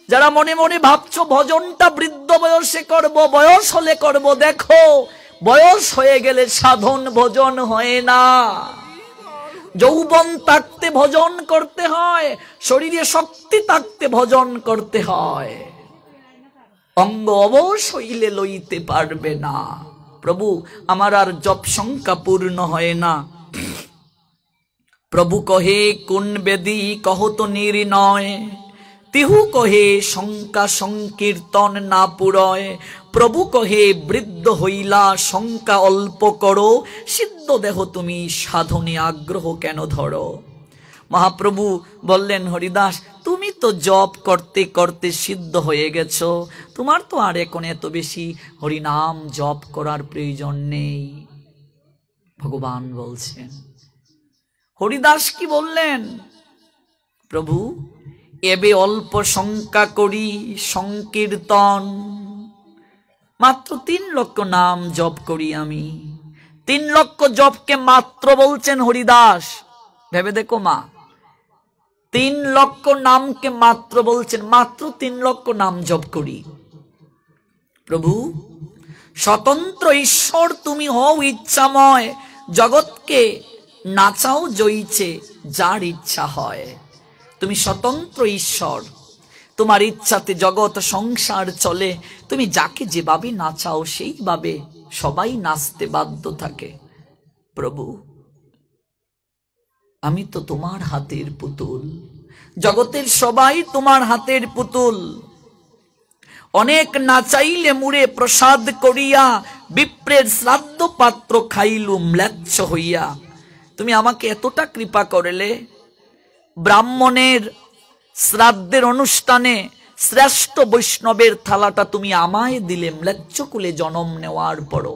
A: যারা মনে মনে ভাবছো ভজনটা বৃদ্ধ বয়সে করব, বয়স হলে করব, দেখো বয়স হয়ে গেলে সাধন ভজন হয় না। যৌবন থাকতে ভজন করতে হয়, শরীরে শক্তি থাকতে ভজন করতে হয়। অঙ্গ অবশ হইলে লইতে পারবে না। প্রভু আমার আর জপ সংখ্যা পূর্ণ হয় না। প্রভু কহে কোন বেদী কহত নির্ণয়, তিহু কহে সংখ্যা সংকীর্তন না পুরয়। প্রভু কহে বৃদ্ধ হইলা সংখ্যা অল্প করো, সিদ্ধ দেহ তুমি সাধনে আগ্রহ কেন ধরো। মহাপ্রভু বললেন হরিদাস তুমি তো জপ করতে করতে সিদ্ধ হয়ে গেছো, তোমার তো আর এখন এত বেশি হরিনাম জপ করার প্রয়োজন নেই। ভগবান বলছেন। হরিদাস কি বললেন? প্রভু এবে অল্প সংখ্যা করি সংকীর্তন, মাত্র 3 লক্ষ নাম জপ করি আমি। 3 লক্ষ জপকে মাত্র বলছেন হরিদাস। ভেবে দেখো মা, 3 লক্ষ নামকে মাত্র বলছেন, মাত্র 3 লক্ষ নাম জপ করি। প্রভু স্বতন্ত্র ঈশ্বর তুমি হও ইচ্ছাময়, জগৎকে নাচাও জয়ীছে যার ইচ্ছা হয়। তুমি স্বতন্ত্র ঈশ্বর, তোমার ইচ্ছাতে জগৎ সংসার চলে। তুমি যাকে যেভাবে নাচাও সেইভাবে সবাই নাচতে বাধ্য থাকে। প্রভু আমি তো তোমার হাতের পুতুল, জগতের সবাই তোমার হাতের পুতুল। অনেক নাচাইলে মুড়ে প্রসাদ করিয়া, বিপ্রের শ্রাদ্ধ পাত্র খাইলুম ম্লেচ্ছ হইয়া। তুমি আমাকে এতটা কৃপা করলে, ব্রাহ্মণের শ্রাদ্ধের অনুষ্ঠানে শ্রেষ্ঠ বৈষ্ণবের থালাটা তুমি আমায় দিলে, ম্লেচ্ছ কুলে জন্ম নেওয়ার পরও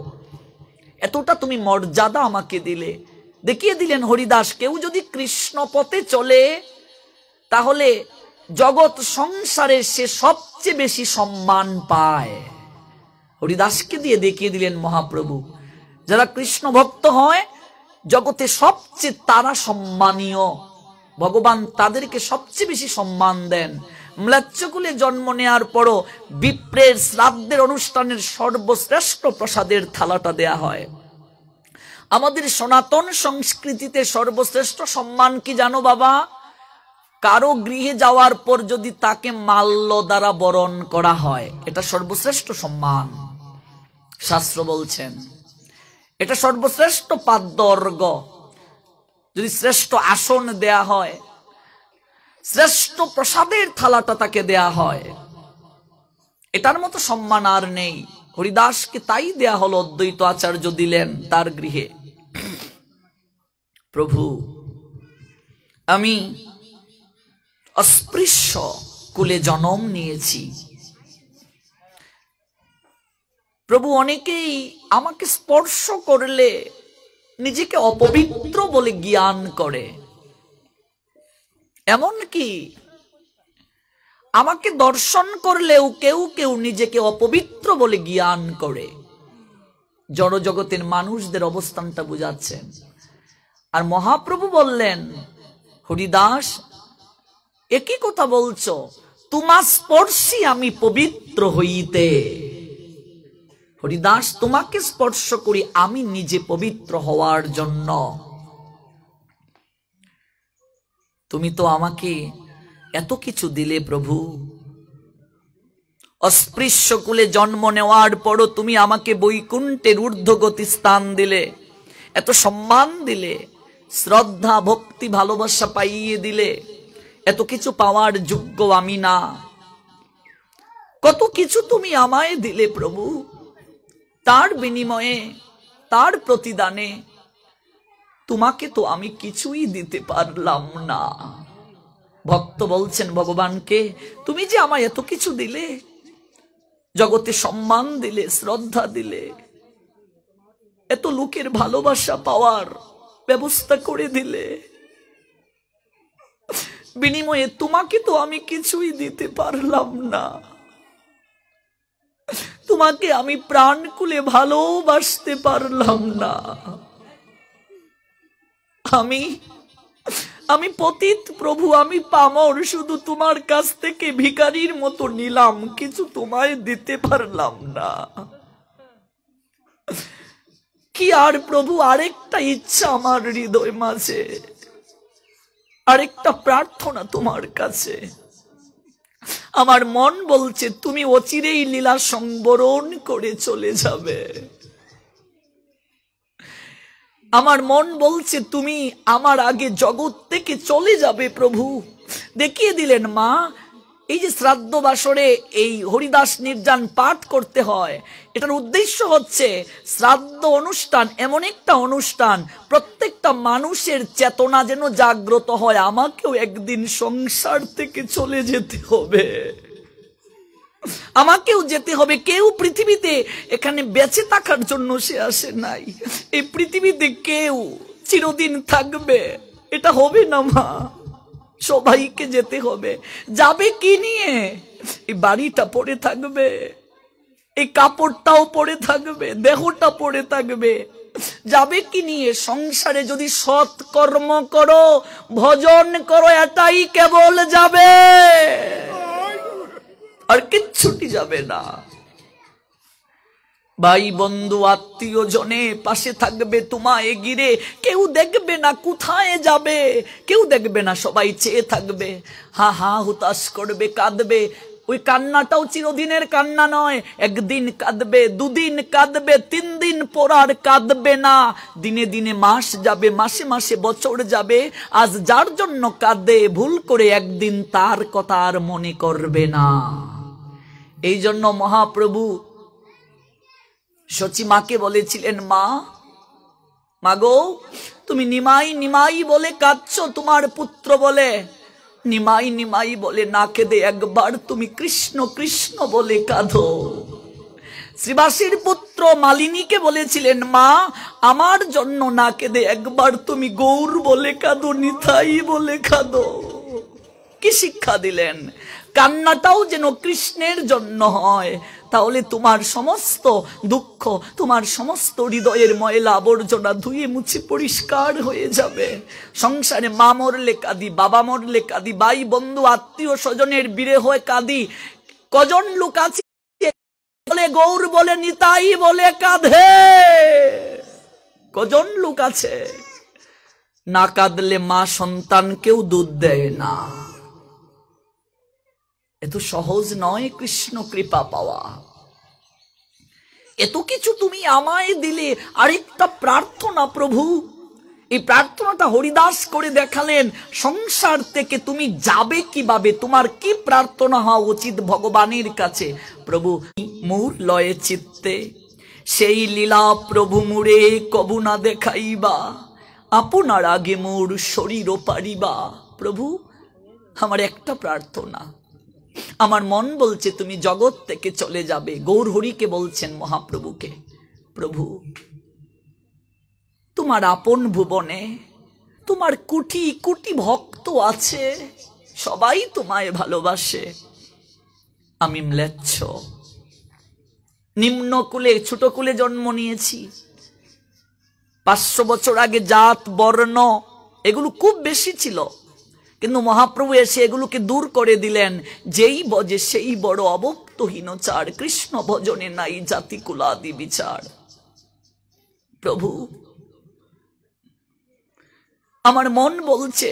A: এতটা তুমি মর্যাদা আমাকে দিলে। দেখিয়ে দিলেন হরিদাস, কেউ যদি কৃষ্ণ পথে চলে তাহলে জগৎ সংসারে সে সবচেয়ে বেশি সম্মান পায়। হরিদাসকে দিয়ে দেখিয়ে দিলেন মহাপ্রভু, যারা কৃষ্ণ ভক্ত হয় জগতে সবচেয়ে তারা সম্মানীয়, ভগবান তাদেরকে সবচেয়ে বেশি সম্মান দেন। ম্লেচ্ছকুলে জন্ম নেওয়ার পরও বিপ্রের শ্রাদ্ধের অনুষ্ঠানের সর্বশ্রেষ্ঠ প্রসাদের থালাটা দেয়া হয়। আমাদের সনাতন সংস্কৃতিতে সর্বশ্রেষ্ঠ সম্মান কি জানো বাবা? কারো গৃহে যাওয়ার পর যদি তাকে মাল্য দ্বারা বরণ করা হয়, এটা সর্বশ্রেষ্ঠ সম্মান। শাস্ত্র বলছেন এটা সর্বশ্রেষ্ঠ পাদ্য অর্ঘ্য। যদি শ্রেষ্ঠ আসন দেয়া হয়, শ্রেষ্ঠ প্রসাদের থালাটা তাকে দেয়া হয়, এটার মতো সম্মান আর নেই। হরিদাসকে তাই দেয়া হলো, অদ্বৈত আচার্য দিলেন তার গৃহে। প্রভু আমি অস্পৃশ্য কুলে জন্ম নিয়েছি। প্রভু অনেকেই আমাকে স্পর্শ করলে নিজেকে অপবিত্র বলে জ্ঞান করে। এমন কি আমাকে দর্শন করলেও কেউ কেউ নিজেকে অপবিত্র বলে জ্ঞান করে। জড় জগতের মানুষদের অবস্থানটা বুঝাচ্ছেন। আর মহাপ্রভু বললেন, হরিদাস একই কথা বলছো, তোমার স্পর্শী আমি পবিত্র হইতে। হরিদাস তোমাকে স্পর্শ করি আমি নিজে পবিত্র হওয়ার জন্য। তুমি তো আমাকে এত কিছু দিলে প্রভু, অস্পৃশ্য কুলে জন্ম নেওয়ার পরও তুমি আমাকে বৈকুণ্ঠের ঊর্ধ্বগতি স্থান দিলে, এত সম্মান দিলে, শ্রদ্ধা ভক্তি ভালোবাসা পাইয়ে দিলে। এত কিছু পাওয়ার যোগ্য আমি না, কত কিছু তুমি আমায় দিলে প্রভু। তার বিনিময়ে, তার প্রতিদানে তোমাকে তো আমি কিছুই দিতে পারলাম না। ভক্ত বলছেন ভগবানকে, তুমি যে আমায় এত কিছু দিলে, জগতে সম্মান দিলে, শ্রদ্ধা দিলে, এত লোকের ভালোবাসা পাওয়ার ব্যবস্থা করে দিলে, বিনিময়ে তোমাকে তো আমি কিছুই দিতে পারলাম না। তোমাকে আমি প্রাণ খুলে ভালোবাসতে পারলাম না। আমি পতিত প্রভু, আমি পামর, শুধু তোমার কাছ থেকে ভিখারির মতো নিলাম, কিছু তোমায় দিতে পারলাম না। কি আর প্রভু, আরেকটা ইচ্ছা আমার হৃদয় মাঝে, আরেকটা প্রার্থনা তোমার কাছে। আমার মন বলছে তুমি অচিরেই লীলা সংবরণ করে চলে যাবে। আমার মন বলছে তুমি আমার আগে জগৎ থেকে চলে যাবে প্রভু। দেখিয়ে দিলেন মা, এই যে শ্রাদ্ধ বাসরে এই হরিদাস নির্জান পাঠ করতে হয়, এটার উদ্দেশ্য হচ্ছে শ্রাদ্ধ অনুষ্ঠান এমন একটা অনুষ্ঠান, প্রত্যেকটা মানুষের চেতনা যেন জাগ্রত হয়, আমাকেও একদিন সংসার থেকে চলে যেতে হবে, আমাকেও যেতে হবে। কেউ পৃথিবীতে এখানে বেঁচে থাকার জন্য সে আসে নাই। এই পৃথিবীতে কেউ চিরদিন থাকবে এটা হবে না মা, সবাইকে যেতে হবে। যাবে কি নিয়ে? এই বাড়িটা পড়ে থাকবে, এই কাপড়টাও পড়ে থাকবে, দেহটা পড়ে থাকবে। যাবে কি নিয়ে? সংসারে যদি সৎ কর্ম করো, ভজন করো, এটাই কেবল যাবে, আর কিচ্ছুটি যাবে না। ভাই বন্ধু আত্মীয় জনে পাশে থাকবে, তোমায় ঘিরে কেউ দেখবে না কোথায় যাবে, কেউ দেখবে না, সবাই চেয়ে থাকবে, হা হা হুতাশ করবে, কাঁদবে। ওই কান্নাটাও চিরদিনের কান্না নয়, একদিন কাঁদবে, দুদিন কাঁদবে, 3 দিন পর আর কাঁদবে না। দিনে দিনে মাস যাবে, মাসে মাসে বছর যাবে। আজ যার জন্য কাঁদে, ভুল করে একদিন তার কথা আর মনে করবে না। এই জন্য মহাপ্রভু সচি মাকে বলেছিলেন, মা মাগো তুমি নিমাই নিমাই বলে কাঁদছো তোমার পুত্র বলে, নিমাই নিমাই বলে না কেঁদে একবার তুমি কৃষ্ণ কৃষ্ণ বলে কাঁদো। শ্রীবাসীর পুত্র মালিনীকে বলেছিলেন, মা আমার জন্য না কেঁদে একবার তুমি গৌর বলে কাঁদো, নিতাই বলে কাঁদো। কি শিক্ষা দিলেন? কান্নাটাও যেন কৃষ্ণের জন্য হয়, তাহলে তোমার সমস্ত দুঃখ, তোমার সমস্ত হৃদয়ের ময়লা আবর্জনা ধুয়ে মুছে পরিষ্কার হয়ে যাবে। সংসারে মা মরলে কাঁদি, বাবা মরলে কাঁদি, ভাই বন্ধু আত্মীয় স্বজনের বিরে হয়ে কাঁদি। কজন লোক আছে বলে গৌর বলে নিতাই বলে কাঁধে? কজন লোক আছে? না কাঁদলে মা সন্তানকেও দুধ দেয় না। এত সহজ নয় কৃষ্ণ কৃপা পাওয়া। এত কিছু তুমি আমায় দিলে, আরেকটা প্রার্থনা প্রভু। এই প্রার্থনাটা হরিদাস করে দেখালেন। সংসার থেকে তুমি যাবে কিভাবে, তোমার কি প্রার্থনা হওয়া উচিত ভগবানের কাছে? প্রভু মোর লয়ে চিত্তে সেই লীলা প্রভু মুরে কবু না দেখাইবা, আপনার আগে মোর শরীর পারিবা। প্রভু আমার একটা প্রার্থনা, আমার মন বলছে তুমি জগৎ থেকে চলে যাবে। গৌর হরিকে বলছেন মহাপ্রভুকে, প্রভু তোমার আপন ভুবনে তোমার কোটি কোটি ভক্ত তো আছে, সবাই তোমায় ভালোবাসে, আমি ম্লেচ্ছ, নিম্ন কুলে, ছোট কুলে জন্ম নিয়েছি। 500 বছর আগে জাত বর্ণ এগুলো খুব বেশি ছিল, কিন্তু মহাপ্রভু এসে এগুলোকে দূর করে দিলেন। যেই বজে সেই বড় অবক্তহীনচার, কৃষ্ণ ভজনে নাই জাতি কুলাদি বিচার। প্রভু, আমার মন বলছে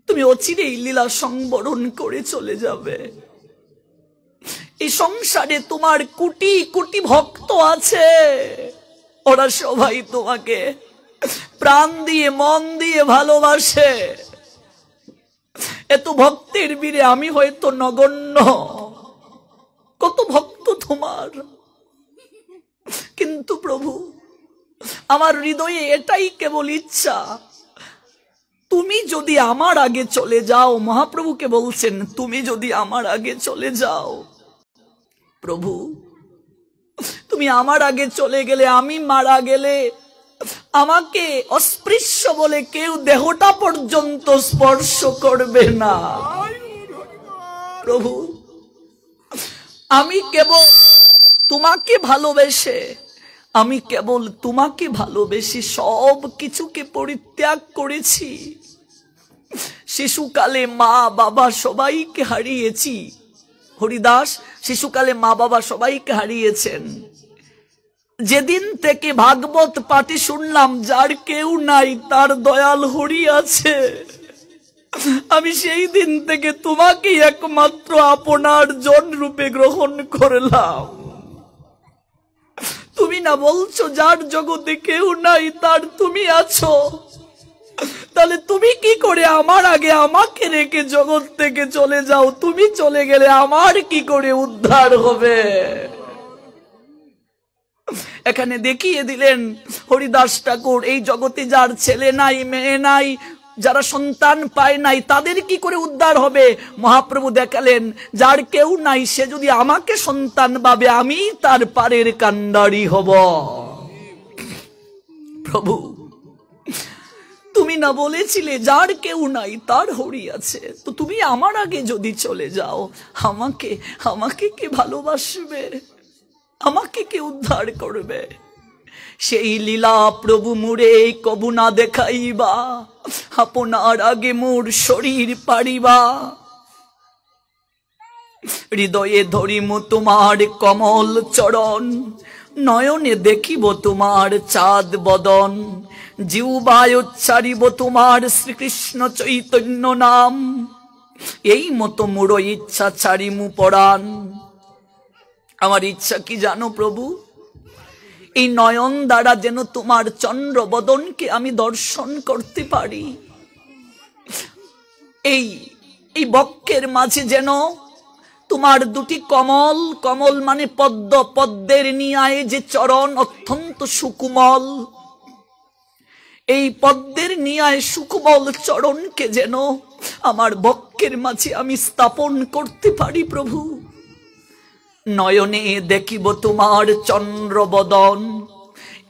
A: তুমি অচিরেই লীলা সংবরণ করে চলে যাবে। এই সংসারে তোমার কোটি কোটি ভক্ত আছে, ওরা সবাই তোমাকে প্রাণ দিয়ে মন দিয়ে ভালোবাসে। এত ভক্তের বীরে আমি হয়তো নগণ্য, কত ভক্ত তোমার। কিন্তু প্রভু, আমার হৃদয়ে এটাই কেবল ইচ্ছা, তুমি যদি আমার আগে চলে যাও। মহাপ্রভুকে বলছেন, তুমি যদি আমার আগে চলে যাও। প্রভু, তুমি আমার আগে চলে গেলে, আমি মারা গেলে আমাকে অস্পৃশ্য বলে কেউ দেহটা পর্যন্ত স্পর্শ করবে না। প্রভু, আমি কেবল তোমাকে ভালোবেসে, আমি কেবল তোমাকে ভালোবেসে সব কিছুকে পরিত্যাগ করেছি। শিশুকালে মা বাবা সবাইকে হারিয়েছি। হরিদাস শিশুকালে মা বাবা সবাইকে হারিয়েছেন। যেদিন থেকে ভাগবত পাঠে শুনলাম যার কেউ নাই তার দয়াল হরি আছে, আমি সেই দিন থেকে তোমাকে একমাত্র আপনার জন রূপে গ্রহণ করলাম। তুমি না বলছো যার জগতে কেউ নাই তার তুমি আছো, তাহলে তুমি কি করে আমার আগে আমাকে রেখে জগৎ থেকে চলে যাও? তুমি চলে গেলে আমার কি করে উদ্ধার হবে? এখানে দেখিয়ে দিলেন হরিদাস ঠাকুর, এই জগতে যার ছেলে নাই মেয়ে নাই, যারা সন্তান পায় নাই, তাদের কি করে উদ্ধার হবে? মহাপ্রভু দেখালেন যার কেউ নাই সে যদি আমাকে সন্তান পাবে, আমি তার পারের কান্ডারি হব। প্রভু, তুমি না বলেছিলে যার কেউ নাই তার হরি আছে, তো তুমি আমার আগে যদি চলে যাও, আমাকে আমাকে কে ভালোবাসবে? আমাকে কে উদ্ধার করবে? সেই লীলা প্রভু মুরে কবু না দেখাইবা, আপনার আগে মোর শরীর পারিবা। হৃদয়ে ধরিম তোমার কমল চরণ, নয়নে দেখিব তোমার চাঁদ বদন, জিহ্বায় উচ্চারিব তোমার শ্রীকৃষ্ণ চৈতন্য নাম, এই মতো মোর ইচ্ছা ছাড়িমু পরাণ। আমার ইচ্ছা কি জানো প্রভু? এই নয়ন দ্বারা যেন তোমার চন্দ্র বদনকে আমি দর্শন করতে পারি। এই বক্ষের মাঝে যেন তোমার দুটি কমল, কমল মানে পদ্ম, পদ্মের নিয়ায় যে চরণ অত্যন্ত সুকুমল, এই পদ্মের নিয়ায় সুকুমল চরণকে যেন আমার বক্ষের মাঝে আমি স্থাপন করতে পারি প্রভু। নয়নে দেখিব তোমার চন্দ্র বদন,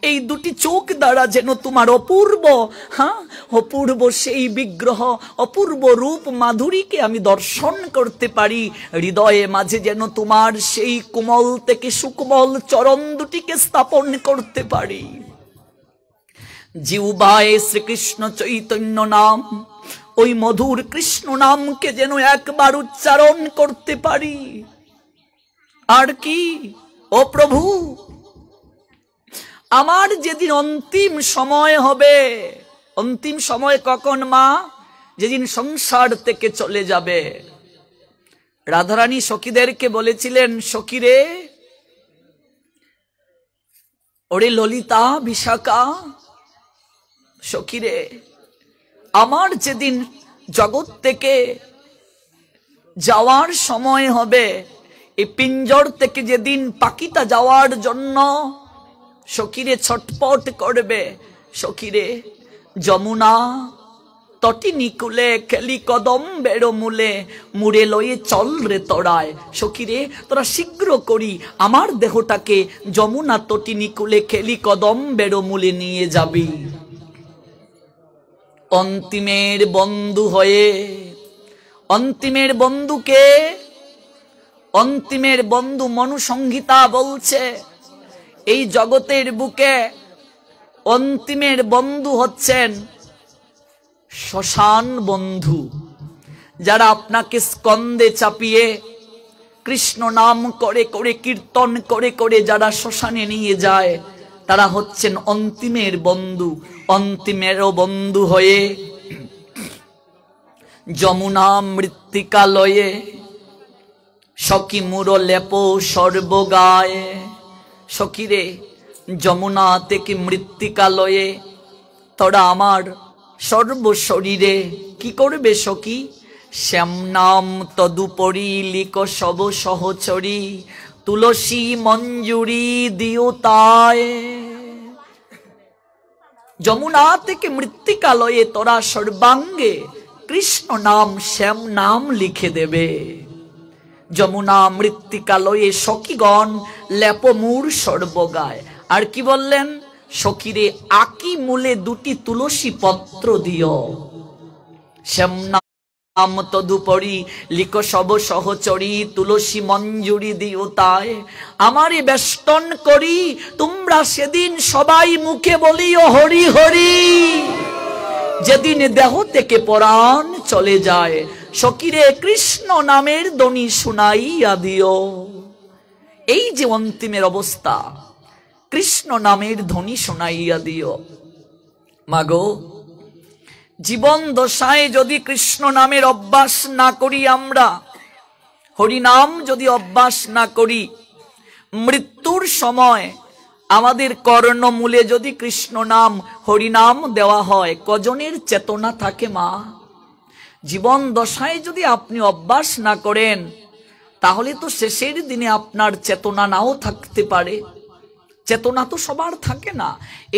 A: এই দুটি চোখ দ্বারা যেন তোমার অপূর্ব, অপূর্ব সেই বিগ্রহ, অপূর্ব রূপ মাধুরীকে আমি দর্শন করতে পারি। হৃদয়ে মাঝে যেন তোমার সেই কোমল থেকে সুকোমল চরণ দুটিকে স্থাপন করতে পারি। জিহ্বায় শ্রীকৃষ্ণ চৈতন্য নাম, ওই মধুর কৃষ্ণ নামকে যেন একবার উচ্চারণ করতে পারি। আর কি ও প্রভু, আমার যেদিন অন্তিম সময় হবে, অন্তিম সময় কখন মা? যেদিন সংসার থেকে চলে যাবে। রাধারানী সখীদেরকে বলেছিলেন, সখীরে, ওরে ললিতা বিশাখা, সখীরে, আমার যেদিন জগৎ থেকে যাওয়ার সময় হবে, এই পিঞ্জর থেকে যেদিন পাখিটা যাওয়ার জন্য সখীরে ছটপট করবে, সখীরে যমুনা তটি নিকুলে খেলি কদম বেড়ো মূলে, মুড়ে লয়ে চল রে তোরায়। সখীরে তোরা শীঘ্র করি আমার দেহটাকে যমুনা তটি নিকুলে খেলি কদম বেড়ো মূলে নিয়ে যাবি। ও অন্তিমের বন্ধু হয়ে। অন্তিমের বন্ধুকে, অন্তিমের বন্ধু মনুসংহিতা বলছে এই জগতের বুকে অন্তিমের বন্ধু হচ্ছেন শ্মশান বন্ধু, যারা আপনাকে স্কন্দে চাপিয়ে কৃষ্ণ নাম করে করে কীর্তন করে করে যারা শ্মশানে নিয়ে যায়, তারা হচ্ছেন অন্তিমের বন্ধু। অন্তিমেরও বন্ধু হয়ে যমুনা মৃত্তিকালয়ে সখী মুর লেপ সর্বগায়। সখীরে, যমুনা থেকে মৃত্তিকালয়ে তোরা আমার সর্বশরীরে কি করবে সখী? শ্যাম নাম তদুপরি লিক সব সহচরী, তুলসী মঞ্জুরি দিও তায়। যমুনা থেকে মৃত্তিকালয়ে তোরা সর্বাঙ্গে কৃষ্ণ নাম শ্যাম নাম লিখে দেবে। যমুনা মৃত্তিকালয়ে সখীগণ লেপমূর সর্বগায়। আর কি বললেন? সখীরে আকি মূলে দুটি তুলসী পত্র দিও। শ্যাম নাম তদুপরি লিক সব সহচরী, তুলসী মঞ্জুরি দিও তাই। আমারে বেষ্টন করি তোমরা সেদিন সবাই মুখে বলিও হরি হরি। যেদিন দেহ থেকে প্রাণ চলে যায়, সখীরে কৃষ্ণ নামের ধ্বনি শুনাইয়া দিও। এই যে অন্তিমের অবস্থা, কৃষ্ণ নামের ধ্বনি শুনাইয়া দিও। মাগো, জীবন দশায় যদি কৃষ্ণ নামের অভ্যাস না করি, আমরা হরিনাম যদি অভ্যাস না করি, মৃত্যুর সময় আমাদের কর্ণমূলে যদি কৃষ্ণ নাম হরিনাম দেওয়া হয়, কজনের চেতনা থাকে মা? জীবন দশায় যদি আপনি অভ্যাস না করেন, তাহলে তো শেষের দিনে আপনার চেতনা নাও থাকতে পারে। চেতনা তো সবার থাকে না।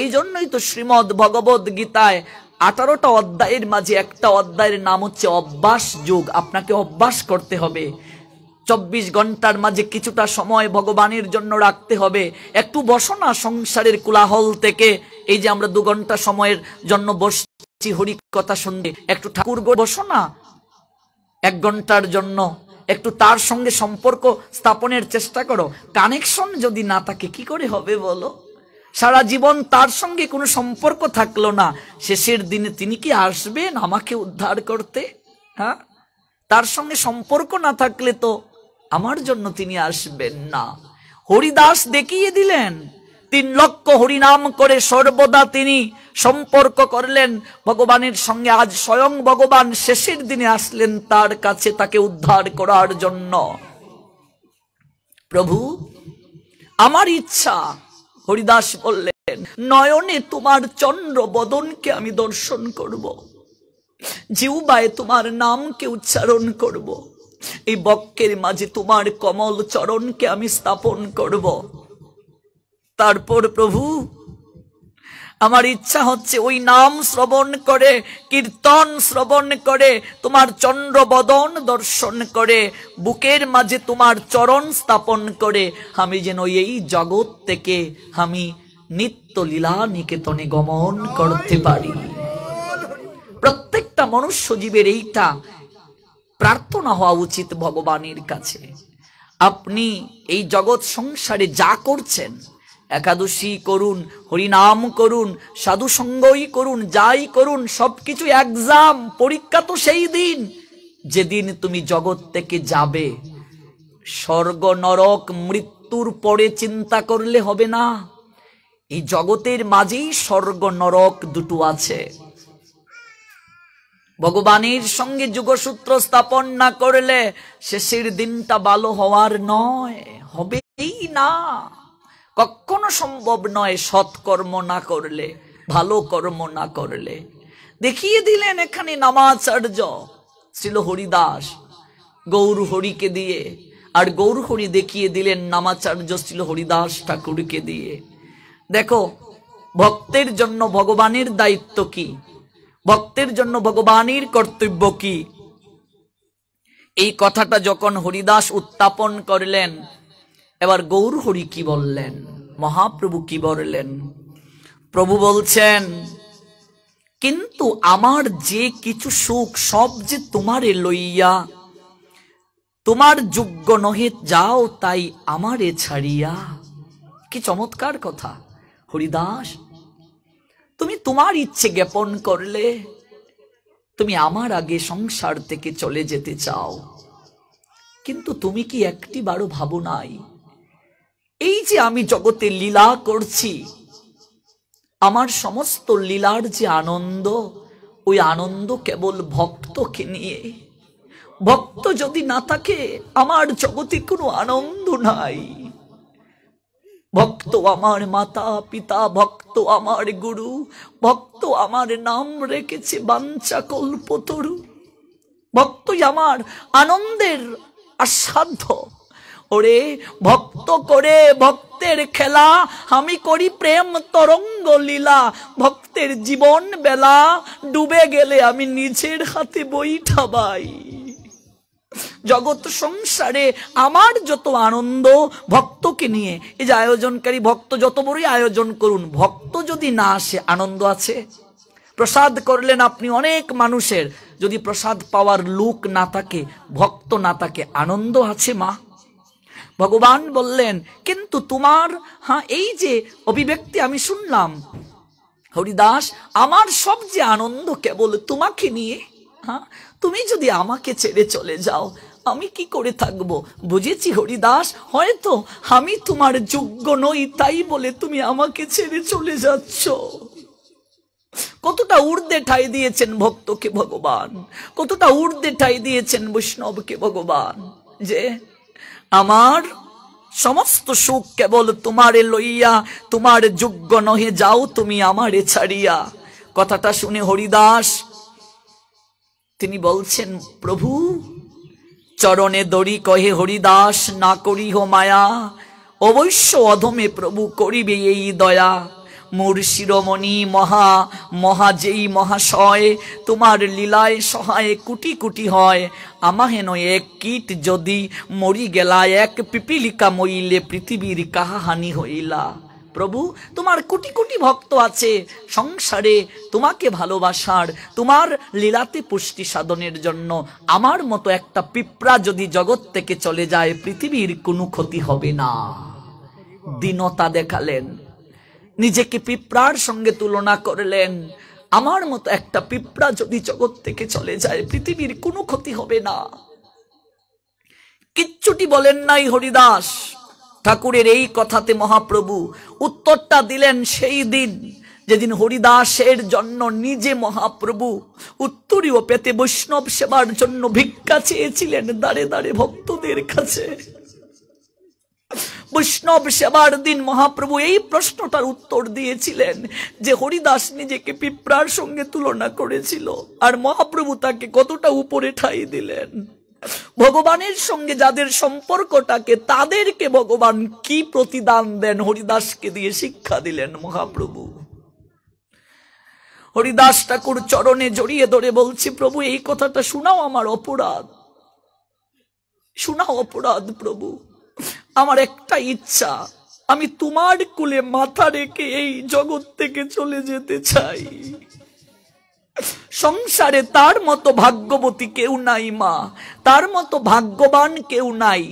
A: এই জন্যই তো শ্রীমদ্ ভগবদ গীতায় 18টা অধ্যায়ের মাঝে একটা অধ্যায়ের নাম হচ্ছে অভ্যাস যোগ। আপনাকে অভ্যাস করতে হবে। 24 ঘন্টার মাঝে কিছুটা সময় ভগবানের জন্য রাখতে হবে। একটু বসো না সংসারের কোলাহল থেকে। এই যে আমরা 2 ঘন্টা সময়ের জন্য বসছি হরি কথা শুনতে, একটু ঠাকুর বসো না 1 ঘন্টার জন্য, একটু তার সঙ্গে সম্পর্ক স্থাপনের চেষ্টা করো। কানেকশন যদি না থাকে কি করে হবে বলো? সারা জীবন তার সঙ্গে কোনো সম্পর্ক থাকলো না, শেষের দিনে তিনি কি আসবেন আমাকে উদ্ধার করতে? হ্যাঁ, তার সঙ্গে সম্পর্ক না থাকলে তো আমার জন্য তিনি আসবেন না। হরিদাস দেখিয়ে দিলেন, 3 লক্ষ হরিনাম করে সর্বদা তিনি সম্পর্ক করলেন ভগবানের সঙ্গে। আজ স্বয়ং ভগবান শেষের দিনে আসলেন তার কাছে তাকে উদ্ধার করার জন্য। প্রভু, আমার ইচ্ছা, হরিদাস বললেন, নয়নে তোমার চন্দ্র বদনকে আমি দর্শন করব, জিহ্বায় তোমার নামকে উচ্চারণ করব, এই বক্ষের মাঝে তোমার কমল চরণকে আমি স্থাপন করব। তারপর প্রভু, আমার ইচ্ছা হচ্ছে ওই নাম শ্রবণ করে, কীর্তন শ্রবণ করে, তোমার চন্দ্র বদন দর্শন করে, বুকের মাঝে তোমার চরণ স্থাপন করে আমি যেন এই জগৎ থেকে আমি নিত্য লীলা নিকেতনে গমন করতে পারি। প্রত্যেকটা মনুষ্য জীবের এইটা প্রার্থনা হওয়া উচিত ভগবানের কাছে। আপনি এই জগৎ সংসারে যা করছেন, একাদশী করুন, হরিনাম করুন, সাধু সঙ্গই করুন, যাই করুন, সবকিছু এক্সাম, পরীক্ষা তো সেই দিন যেদিন তুমি জগৎ থেকে যাবে। স্বর্গ নরক মৃত্যুর পরে চিন্তা করলে হবে না। এই জগতের মাঝেই স্বর্গ নরক দুটো আছে। ভগবানের সঙ্গে যুগসূত্র স্থাপন না করলে শেষের দিনটা ভালো হওয়ার নয়, হবেই না, কখনো সম্ভব নয়। সৎকর্ম না করলে, ভালো কর্ম না করলে। দেখিয়ে দিলেন এখানে নামাচার্য ছিল হরিদাস গৌর হরিকে দিয়ে, আর গৌর হরি দেখিয়ে দিলেন নামাচার্য ছিল হরিদাস ঠাকুরকে দিয়ে। দেখো, ভক্তের জন্য ভগবানের দায়িত্ব কি, ভক্তের জন্য ভগবানের কর্তব্য কি, এই কথাটা যখন হরিদাস উত্থাপন করলেন, এবার গৌর হরি কি বললেন, মহাপ্রভু কি বললেন? প্রভু বলছেন, কিন্তু আমার যে কিছু সুখ সব যে তোমারে লইয়া, তোমার যোগ্য নহে যাও তাই আমারে ছাড়িয়া। কি চমৎকার কথা! হরিদাস, তুমি তোমার ইচ্ছে জ্ঞাপন করলে, তুমি আমার আগে সংসার থেকে চলে যেতে চাও, কিন্তু তুমি কি একটি বারও ভাবো নাই এই যে আমি জগতে লীলা করছি, আমার সমস্ত লীলার যে আনন্দ, ওই আনন্দ কেবল ভক্তকে নিয়ে। ভক্ত যদি না থাকে আমার জগতে কোনো আনন্দ নাই। ভক্ত আমার মাতা পিতা, ভক্ত আমার গুরু, ভক্ত আমার নাম রেখেছে বাঞ্ছা কল্পতরু। ভক্তই আমার আনন্দের আস্বাদ্য। ওরে ভক্ত করে ভক্তের খেলা, আমি করি প্রেম তরঙ্গ লীলা। ভক্তের জীবন বেলা ডুবে গেলে আমি নিজের হাতে বইটা বাই। জগৎ সংসারে আমার যত আনন্দ ভক্তকে নিয়ে। এই যে আয়োজনকারী ভক্ত যত বড়ই আয়োজন করুন, ভক্ত যদি না আসে আনন্দ আছে? প্রসাদ করলেন আপনি অনেক মানুষের, যদি প্রসাদ পাওয়ার লোক না থাকে, ভক্ত না থাকে, আনন্দ আছে মা? ভগবান বললেন কিন্তু তোমার এই যে অভিব্যক্তি আমি শুনলাম হরিদাস, আমার সব যে আনন্দ কেবল তোমাকে নিয়ে। তুমি যদি আমাকে ছেড়ে চলে যাও আমি কি করে থাকবো? বুঝেছি হরিদাস, হয়তো আমি তোমার যোগ্য নই, তাই বলে তুমি আমাকে ছেড়ে চলে যাচ্ছ। কতটা ঊর্ধ্বে ঠাঁই দিয়েছেন ভক্তকে ভগবান, কতটা ঊর্ধ্বে ঠাঁই দিয়েছেন বৈষ্ণবকে ভগবান, যে আমার সমস্ত সুখ কেবল তোমারে লইয়া, তোমার যোগ্য নহে যাও তুমি আমারে ছাড়িয়া। কথাটা শুনে হরিদাস তিনি বলছেন, প্রভু চরণে দড়ি কহে হরিদাস না করিহ মায়া, অবশ্য অধমে প্রভু করিবে এই দয়া। মোর শিরোমণি মহা মহা যেই মহাশয়, তোমার লীলায় সহায় কোটি কোটি হয়। আমাহেন এক কীট যদি মরি গেলা, এক পিপিলিকা মইলে পৃথিবীর কাহা হানি হইলা। প্রভু তোমার কোটি কোটি ভক্ত আছে সংসারে তোমাকে ভালোবাসার, তোমার লীলাতে পুষ্টি সাধনের জন্য। আমার মতো একটা পিঁপড়া যদি জগৎ থেকে চলে যায় পৃথিবীর কোনো ক্ষতি হবে না। দীনতা দেখালেন, নিজেকে পিঁপড়ার সঙ্গে তুলনা করলেন। আমার মতো একটা পিঁপড়া যদি জগৎ থেকে চলে যায় পৃথিবীর কোনো ক্ষতি হবে না। কিচ্ছুটি বলেন নাই হরিদাস। ঠাকুরের এই কথাতে মহাপ্রভু উত্তরটা দিলেন সেই দিন যেদিন হরিদাসের জন্য নিজে মহাপ্রভু উত্তরীয় পেতে বৈষ্ণব সেবার জন্য ভিক্ষা চেয়েছিলেন দাঁড়ে দাঁড়ে ভক্তদের কাছে। বৈষ্ণব সেবার দিন মহাপ্রভু এই প্রশ্নটার উত্তর দিয়েছিলেন যে হরিদাস নিজেকে পিঁপড়ার সঙ্গে তুলনা করেছিল, আর মহাপ্রভু তাকে কতটা উপরে ঠাঁই দিলেন। ভগবানের সঙ্গে যাদের সম্পর্কটাকে, তাদেরকে ভগবান কি প্রতিদান দেন হরিদাসকে দিয়ে শিক্ষা দিলেন মহাপ্রভু। হরিদাস ঠাকুর চরণে জড়িয়ে ধরে বলছি, প্রভু এই কথাটা শোনাও, আমার অপরাধ শোনাও, অপরাধ প্রভু। আমার একটা ইচ্ছা, আমি তোমার কুলে মাথা রেখে এই জগৎ থেকে চলে যেতে চাই। সংসারে তার মতো ভাগ্যবতী কেউ নাই মা, তার মতো ভাগ্যবান কেউ নাই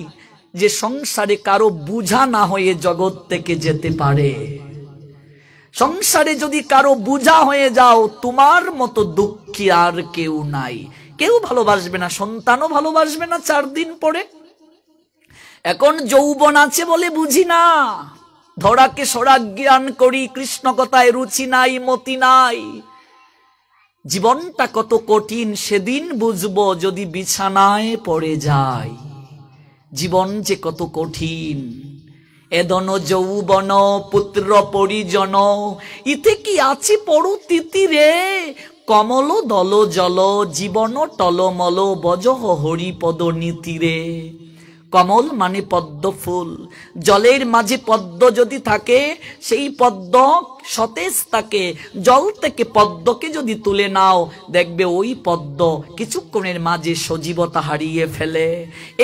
A: যে সংসারে কারো বুঝা না হয়ে জগৎ থেকে যেতে পারে। সংসারে যদি কারো বুঝা হয়ে যাও, তোমার মতো দুঃখী আর কেউ নাই। কেউ ভালোবাসবে না, সন্তানও ভালোবাসবে না 4 দিন পরে। এখন যৌবন আছে বলে বুঝি না, ধরাকে সরাগ জ্ঞান করি, কৃষ্ণ কথায় রুচি নাই মতি নাই। জীবনটা কত কঠিন সেদিন বুঝবো যদি বিছানায় পড়ে যাই। জীবন যে কত কঠিন। এদন যৌবন পুত্র পরিজন, ইতে কি আছে পড়ু তিতিরে। কমল দল জল জীবন টলমল, বজহ হরিপদ নীতিরে। কমল মানে পদ্ম ফুল, জলের মাঝে পদ্ম যদি থাকে সেই পদ্ম সতেজ থাকে। জল থেকে পদ্মকে যদি তুলে নাও দেখবে ওই পদ্ম কিছুক্ষণের মাঝে সজীবতা হারিয়ে ফেলে।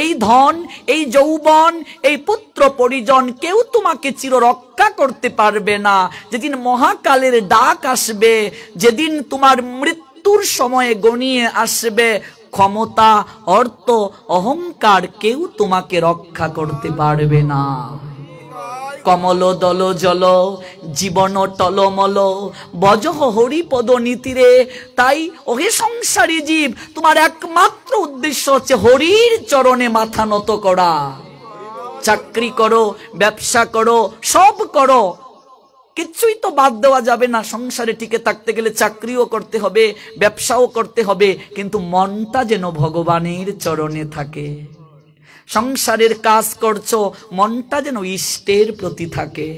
A: এই ধন, এই যৌবন, এই পুত্র পরিজন কেউ তোমাকে চির রক্ষা করতে পারবে না। যেদিন মহাকালের ডাক আসবে, যেদিন তোমার মৃত্যুর সময়ে গনিয়ে আসবে, ক্ষমতা, অর্থ, অহংকার কেউ তোমাকে রক্ষা করতে পারবে না। কমল দল জল জীবন টলমল বজহ হরিপদ নীতিরে। তাই ওহে সংসারী জীব, তোমার একমাত্র উদ্দেশ্য হচ্ছে হরির চরণে মাথা নত করা। চাকরি করো, ব্যবসা করো, সব করো, কিচ্ছুই তো বাদ দেওয়া যাবে না। সংসারে টিকে থাকতে গেলে চাকরিও করতে হবে, ব্যবসাও করতে হবে, কিন্তু মনটা যেন ভগবানের চরণে থাকে। সংসারের কাজ করছো, মনটা যেন ইষ্টের প্রতি থাকে।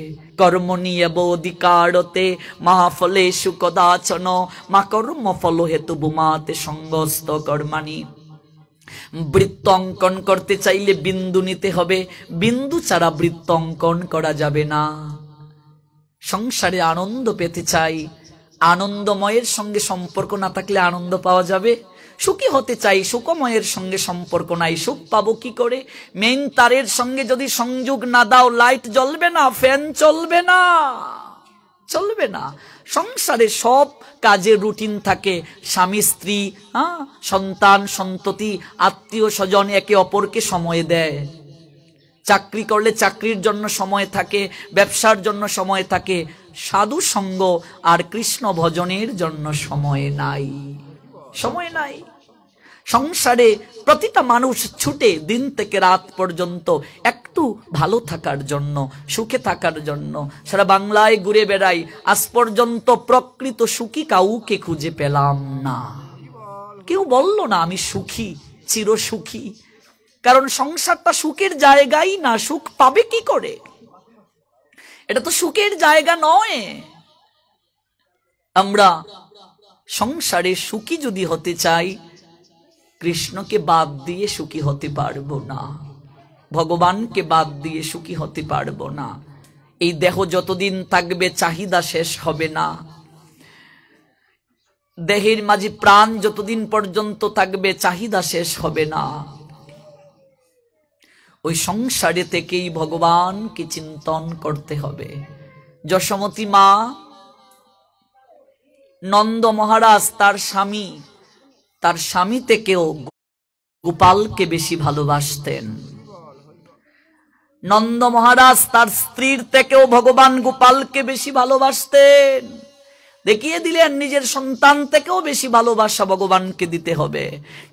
A: কর্মণীয়ব অধিকারতে মহাফলেষু কদাচন মা কর্ম ফল হেতু বুমাতে সঙ্গস্ত কর্মাণি। বৃত্ত অঙ্কন করতে চাইলে বিন্দু নিতে হবে, বিন্দু ছাড়া বৃত্ত অঙ্কন করা যাবে না। সংসারে আনন্দ পেতে চাই, আনন্দময়ের সঙ্গে সম্পর্ক না থাকলে আনন্দ পাওয়া যাবে? সুখী হতে চাই, সুখময়ের সঙ্গে সম্পর্ক নাই, সুখ পাবো কি করে? মেইন তারের সঙ্গে যদি সংযোগ না দাও, লাইট জ্বলবে না, ফ্যান চলবে না, চলবে না। সংসারে সব কাজের রুটিন থাকে, স্বামী স্ত্রী, সন্তান সন্ততি, আত্মীয় স্বজন একে অপরকে সময় দেয়। চাকরি করলে চাকরির জন্য সময় থাকে, ব্যবসার জন্য সময় থাকে, সাধু সঙ্গ আর কৃষ্ণ ভজনের জন্য সময় নাই, সময় নাই। সংসারে প্রতিটা মানুষ ছুটে দিন থেকে রাত পর্যন্ত একটু ভালো থাকার জন্য, সুখে থাকার জন্য। সারা বাংলায় ঘুরে বেড়াই, আজ পর্যন্ত প্রকৃত সুখী কাউকে খুঁজে পেলাম না। কেউ বলল না আমি সুখী, চির সুখী। কারণ সংসারটা সুখের জায়গাই না, সুখ পাবে কি করে? এটা তো সুখের জায়গা নয়। আমরা সংসারে সুখী যদি হতে চাই, কৃষ্ণকে বাদ দিয়ে সুখী হতে পারবো না, ভগবানকে বাদ দিয়ে সুখী হতে পারবো না। এই দেহ যতদিন থাকবে চাহিদা শেষ হবে না। দেহের মাঝে প্রাণ যতদিন পর্যন্ত থাকবে চাহিদা শেষ হবে না। ওই সংসারে থেকেই ভগবানকে চিন্তন করতে হবে। যশোমতী মা, নন্দ মহারাজ তার স্বামী থেকেও গোপালকে বেশি ভালোবাসতেন। নন্দ মহারাজ তার স্ত্রীর থেকেও ভগবান গোপালকে বেশি ভালোবাসতেন। দেখিয়ে দিলেন নিজের সন্তান থেকেও বেশি ভালোবাসা ভগবানকে দিতে হবে,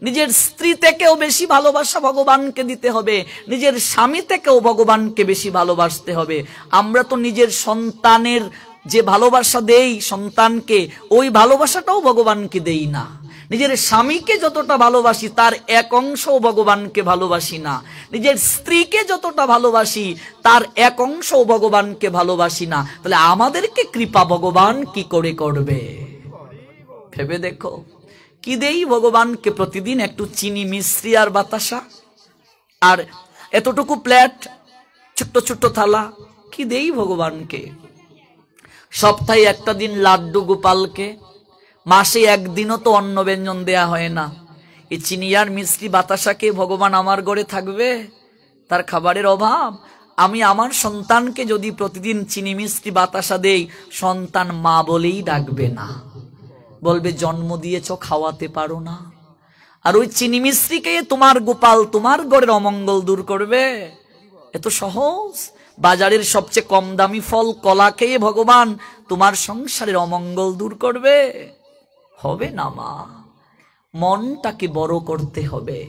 A: নিজের স্ত্রী থেকেও বেশি ভালোবাসা ভগবানকে দিতে হবে, নিজের স্বামী থেকেও ভগবানকে বেশি ভালোবাসতে হবে। আমরা তো নিজের সন্তানের যে ভালোবাসা দেই সন্তানকে, ওই ভালোবাসাটাও ভগবানকে দেই না। নিজের স্বামীকে যতটা ভালোবাসি তার এক অংশও ভগবানকে ভালোবাসি না। নিজের স্ত্রীকে যতটা ভালোবাসি তার এক অংশও ভগবানকে ভালোবাসি না। তাহলে আমাদেরকে কৃপা ভগবান কি করে করবে? ভেবে দেখো। কি দেই ভগবানকে? প্রতিদিন একটু চিনি, মিশ্রি আর বাতাসা, আর এতটুকু প্লেট, ছোট্ট ছোট্ট থালা, কি দেই ভগবানকে? সপ্তাহে একটা দিন লাড্ডু গোপালকে, মাসে একদিনও তো অন্ন ব্যঞ্জন দেয়া হয় না। এই চিনি আর মিষ্টি বাতাসাকে ভগবান আমার ঘরে থাকবে? তার খাবারের অভাব? আমি আমার সন্তানকে যদি প্রতিদিন চিনি মিষ্টি বাতাসা দেই, সন্তান মা বলেই ডাকবে না, বলবে জন্ম দিয়েছ খাওয়াতে পারো না। আর ওই চিনি মিষ্টিকে তোমার গোপাল তোমার ঘরের অমঙ্গল দূর করবে? এত সহজ? বাজারের সবচেয়ে কম দামি ফল কলা খেয়ে ভগবান তোমার সংসারের অমঙ্গল দূর করবে? হবে না মা। মনটাকে বড় করতে হবে।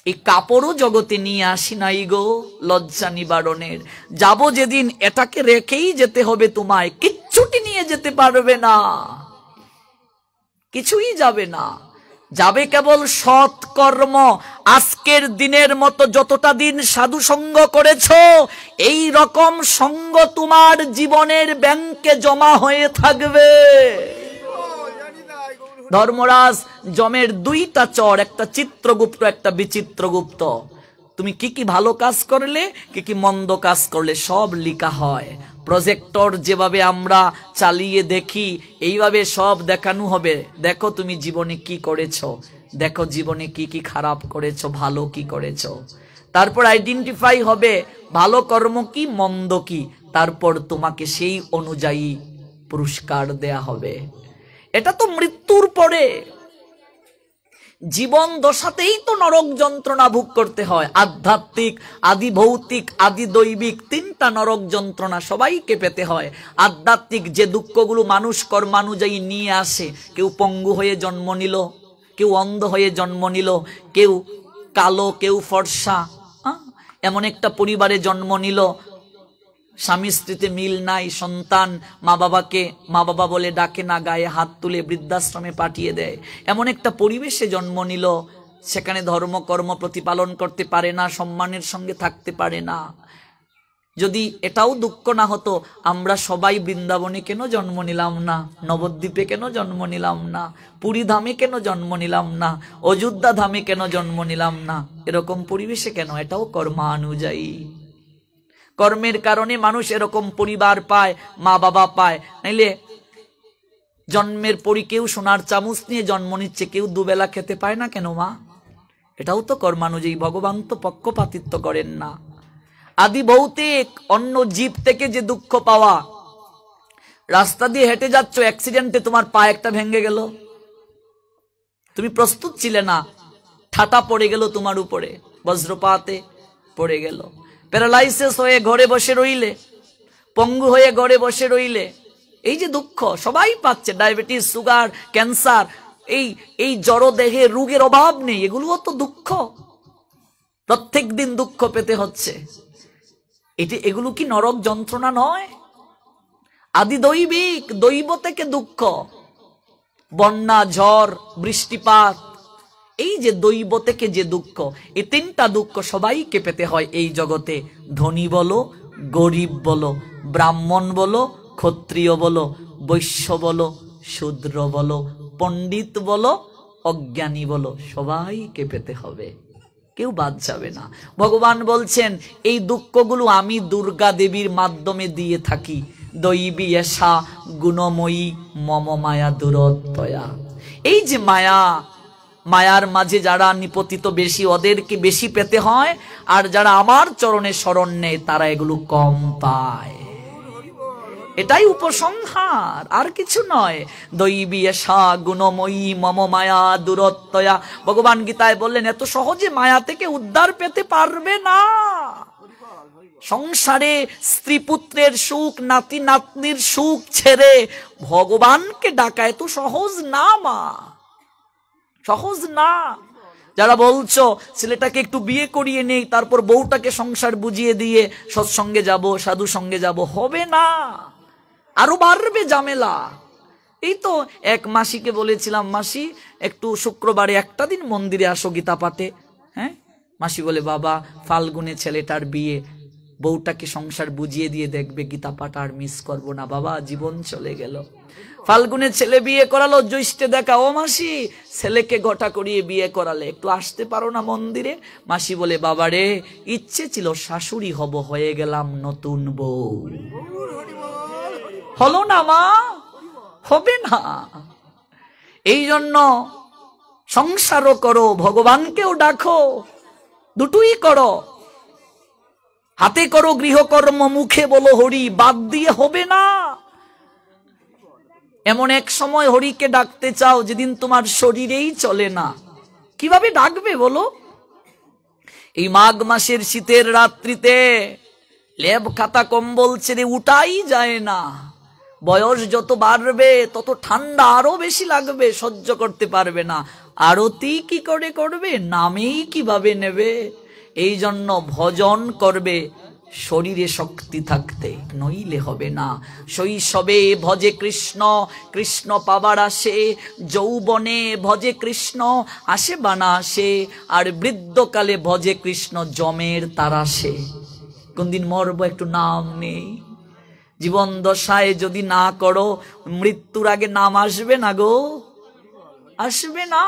A: এই কাপড়ও জগতে নিয়ে আসি নাই গো লজ্জা নিবারণের। যাব যেদিন এটাকে রেখেই যেতে হবে তোমায়, কিচ্ছুটি নিয়ে যেতে পারবে না, কিছুই যাবে না। যাবে কেবল সৎ কর্ম। আজকের দিনের মতো যতটা দিন সাধু সঙ্গ করেছো, এই রকম সঙ্গ তোমার জীবনের ব্যাংকে জমা হয়ে থাকবে। ধর্মরাজ যমের দুইটা চর, একটা চিত্রগুপ্ত একটা বিচিত্রগুপ্ত। তুমি কি কি ভালো কাজ করলে, কি কি মন্দ কাজ করলে সব লেখা হয়। প্রজেক্টর যেভাবে আমরা চালিয়ে দেখি, এইভাবে সব দেখানো হবে। দেখো তুমি জীবনে কি করেছো, দেখো জীবনে কি কি খারাপ করেছো, ভালো কি করেছো। তারপর আইডেন্টিফাই হবে ভালো কর্ম কি মন্দ কি, তারপর তোমাকে সেই অনুযায়ী পুরস্কার দেয়া হবে। এটা তো মৃত্যুর পরে। জীবন দশাতেই তো নরক যন্ত্রণা ভোগ করতে হয়। আধ্যাত্মিক, আদি ভৌতিক, আদি দৈবিক, তিনটা নরক যন্ত্রণা সবাইকে পেতে হয়। আধ্যাত্মিক যে দুঃখগুলো মানুষ কর্মানুযায়ী নিয়ে আসে, কেউ পঙ্গু হয়ে জন্ম নিল, কেউ অন্ধ হয়ে জন্ম নিল, কেউ কালো, কেউ ফর্সা, এমন একটা পরিবারে জন্ম নিল, স্বামী স্ত্রীতে মিল নাই, সন্তান মা বাবা বলে ডাকে না, গায়ে হাত তুলে বৃদ্ধাশ্রমে পাঠিয়ে দেয়। এমন একটা পরিবেশে জন্ম নিল, সেখানে ধর্মকর্ম প্রতিপালন করতে পারে না, সম্মানের সঙ্গে থাকতে পারে না। যদি এটাও দুঃখ না হতো, আমরা সবাই বৃন্দাবনে কেন জন্ম নিলাম না, নবদ্বীপে কেন জন্ম নিলাম না, পুরী ধামে কেন জন্ম নিলাম না, অযোধ্যা ধামে কেন জন্ম নিলাম না, এরকম পরিবেশে কেন? এটাও কর্মানুযায়ী। কর্মের কারণে মানুষ এরকম পরিবার পায়, মা বাবা পায়। নাইলে জন্মের পরই কেউ সোনার চামচ নিয়ে জন্ম নিচ্ছে, কেউ দুবেলা খেতে পায় না কেন মা? এটাও তো কর্মানুযায়ী। ভগবান তো পক্ষপাতিত্ব করেন না। আদি ভৌতিক, অন্য জীব থেকে যে দুঃখ পাওয়া, রাস্তা দিয়ে হেঁটে যাচ্ছ, অ্যাক্সিডেন্টে তোমার পা একটা ভেঙে গেল, তুমি প্রস্তুত ছিলে না, ঠাটা পড়ে গেল তোমার উপরে, বজ্রপাতে পড়ে গেল, প্যারালাইসিস হয়ে ঘরে বসে রইলে, পঙ্গু হয়ে ঘরে বসে রইলে, এই যে দুঃখ সবাই পাচ্ছে। ডায়াবেটিস, সুগার, ক্যান্সার, এই জড় দেহে রোগের অভাব নেই, এগুলোও তো দুঃখ। প্রত্যেক দিন দুঃখ পেতে হচ্ছে। এগুলো কি নরক যন্ত্রণা নয়? আদি দৈবিক, দৈব থেকে দুঃখ, বন্যা, ঝড়, বৃষ্টিপাত, এই যে দৈব থেকে যে দুঃখ, এই তিনটা দুঃখ সবাইকে পেতে হয় এই জগতে। ধনী বলো, গরিব বলো, ব্রাহ্মণ বলো, ক্ষত্রিয় বলো, বৈশ্য বলো, শূদ্র বলো, পণ্ডিত বলো, অজ্ঞানী বলো, সবাইকে পেতে হবে, কেউ বাদ যাবে না। ভগবান বলছেন এই দুঃখগুলো আমি দুর্গা দেবীর মাধ্যমে দিয়ে থাকি। দৈবী এষা গুণময়ী মম মায়া দুরত্যয়া। এই যে মায়ার মাঝে যারা নিপতিত বেশি, ওদেরকে বেশি পেতে হয়, আর যারা আমার চরণে শরণ নেয় তারা এগুলো কম পায়। এটাই উপসংহার, আর কিছু নয়। দৈবী এষা গুণময়ী মম মায়া দুরত্যয়া। ভগবান গীতায় বললেন এত সহজে মায়া থেকে উদ্ধার পেতে পারবে না। সংসারে স্ত্রী পুত্রের সুখ, নাতি নাতনির সুখ ছেড়ে ভগবানকে ডাকা এত সহজ না মা, সহজ না। যারা বলছো ছেলেটাকে একটু বিয়ে করিয়ে নেই, তারপর বউটাকে সংসার বুঝিয়ে দিয়ে সৎসঙ্গে যাব, সাধু সঙ্গে যাব, হবে না, আরো বাড়বে ঝামেলা। এই তো এক মাসিকে বলেছিলাম, মাসি একটু শুক্রবারে একটা দিন মন্দিরে আসো গীতা পাঠে। হ্যাঁ, মাসি বলে বাবা ফাল্গুনে ছেলেটার বিয়ে, বউটাকে সংসার বুঝিয়ে দিয়ে দেখবে গীতা পাঠ আর মিস করবো না। বাবা জীবন চলে গেল। ফাল্গুনে ছেলে বিয়ে করালো, জ্যৈষ্ঠে দেখা, ও মাসি ছেলেকে ঘটা করিয়ে বিয়ে করালে, একটু আসতে পারো না মন্দিরে? মাসি বলে বাবা রে, ইচ্ছে ছিল শাশুড়ি হব, হয়ে গেলাম নতুন বউ। হলো না মা, হবে না। এই জন্য সংসারও করো, ভগবানকেও ডাকো, দুটোই করো। হাতে করো গৃহকর্ম, মুখে বলো হরি, বাদ দিয়ে হবে না। এমন এক সময় হরিকে ডাকতে চাও যেদিন তোমার শরীরেই চলে না, কিভাবে ডাকবে বলো? এই মাঘ মাসের শীতের রাত্রিতে লেপ খাতা কম্বল ছেড়ে উঠাই যায় না। বয়স যত বাড়বে তত ঠান্ডা আরো বেশি লাগবে, সহ্য করতে পারবে না। আরতি কি করে করবে, নামেই কিভাবে নেবে? এই জন্য ভজন করবে শরীরে শক্তি থাকতে, নইলে হবে না। শৈশবে ভজে কৃষ্ণ, কৃষ্ণ পাবার আসে, যৌবনে ভজে কৃষ্ণ, আসে বানা আসে, আর বৃদ্ধকালে ভজে কৃষ্ণ, জমের তারাসে। কোনদিন মরবো, একটু নাম নেই। জীবন দশায় যদি না করো, মৃত্যুর আগে নাম আসবে না গো, আসবে না।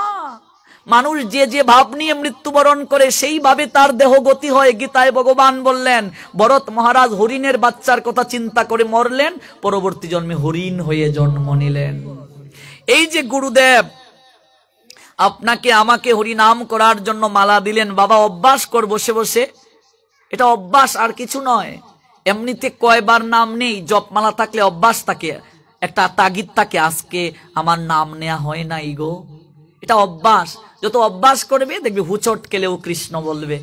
A: মানুষ যে যে ভাব নিয়ে মৃত্যুবরণ করে সেইভাবে তার দেহ গতি হয়। গীতায় ভগবান বললেন, ভরত মহারাজ হরিণের বাচ্চার কথা চিন্তা করে মরলেন, পরবর্তী জন্মে হরিণ হয়ে জন্ম নিলেন। এই যে গুরুদেব আপনাকে আমাকে হরিনাম করার জন্য মালা দিলেন, বাবা অভ্যাস কর বসে বসে। এটা অভ্যাস, আর কিছু নয়। এমনিতে কয়বার নাম নেই, জপমালা থাকলে অভ্যাস থাকে, একটা তাগিদ থাকে, আজকে আমার নাম নেওয়া হয় নাই গো। এটা অভ্যাস, যত অভ্যাস করবে দেখবে হুচট কেলেও কৃষ্ণ বলবে।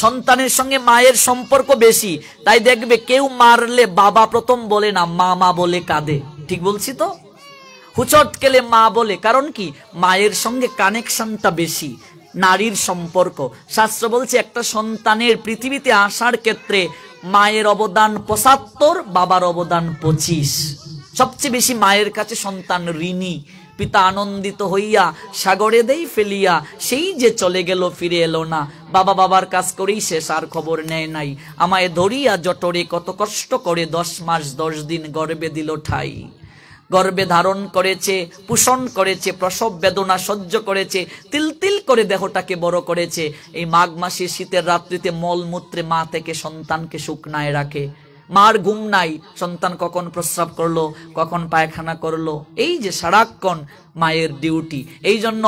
A: সন্তানের সঙ্গে মায়ের সম্পর্ক বেশি, তাই দেখবে কেউ মারলে বাবা প্রথম বলে না, মা বলে কাঁদে। ঠিক বলছি তো? হুচট কেলে মা বলে, কারণ কি? মায়ের সঙ্গে কানেকশনটা বেশি, নারীর সম্পর্ক। শাস্ত্র বলছে একটা সন্তানের পৃথিবীতে আসার ক্ষেত্রে মায়ের অবদান ৭৫, বাবার অবদান ২৫। সবচেয়ে বেশি মায়ের কাছে সন্তান ঋণী। পিতা আনন্দিত হইয়া সাগরে দেই ফেলিয়া, সেই যে চলে গেল ফিরে এলো না। বাবা বাবার কাজ করেই শেষ, আর খবর নেয় নাই। আমায় ধরিয়া জটরে কত কষ্ট করে ১০ মাস ১০ দিন গর্ভে দিল ঠাই। গর্ভে ধারণ করেছে, পোষণ করেছে, প্রসব বেদনা সহ্য করেছে, তিল তিল করে দেহটাকে বড় করেছে। এই মাঘ মাসে শীতের রাত্রিতে মলমূত্রে মা থেকে সন্তানকে শুকনায় রাখে। মার ঘুম নাই, সন্তান কখন প্রস্রাব করলো, কখন পায়খানা করলো, এই যে সারাক্ষণ মায়ের ডিউটি। এই জন্য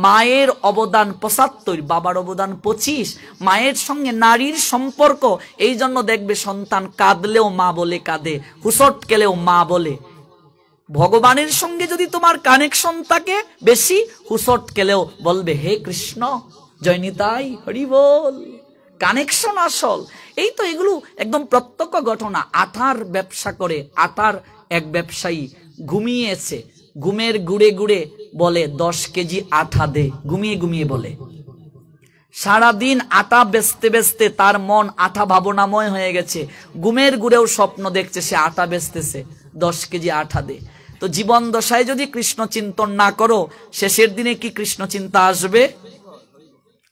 A: মায়ের অবদান ৭৫, বাবার অবদান ২৫। মায়ের সঙ্গে নারীর সম্পর্ক, এই জন্য দেখবে সন্তান কাঁদলেও মা বলে কাঁদে, হুসট কেলেও মা বলে। ভগবানের সঙ্গে যদি তোমার কানেকশন থাকে বেশি, হুসট কেলেও বলবে হে কৃষ্ণ জয় নিতাই হরি বল। কানেকশন আসল। এই তো এগুলো একদম প্রত্যক্ষ ঘটনা। আটার ব্যবসা করে, আটার এক ব্যবসায়ী ঘুমিয়েছে, ঘুমের গুড়ে গুড়ে বলে ১০ কেজি আটা দে, ঘুমিয়ে ঘুমিয়ে বলে। সারাদিন আটা বেচতে বেচতে তার মন আটা ভাবনাময় হয়ে গেছে, ঘুমের গুড়েও স্বপ্ন দেখছে সে আটা বেচতেছে, ১০ কেজি আটা দে। তো জীবন দশায় যদি কৃষ্ণ চিন্তন না করো, শেষের দিনে কি কৃষ্ণ চিন্তা আসবে?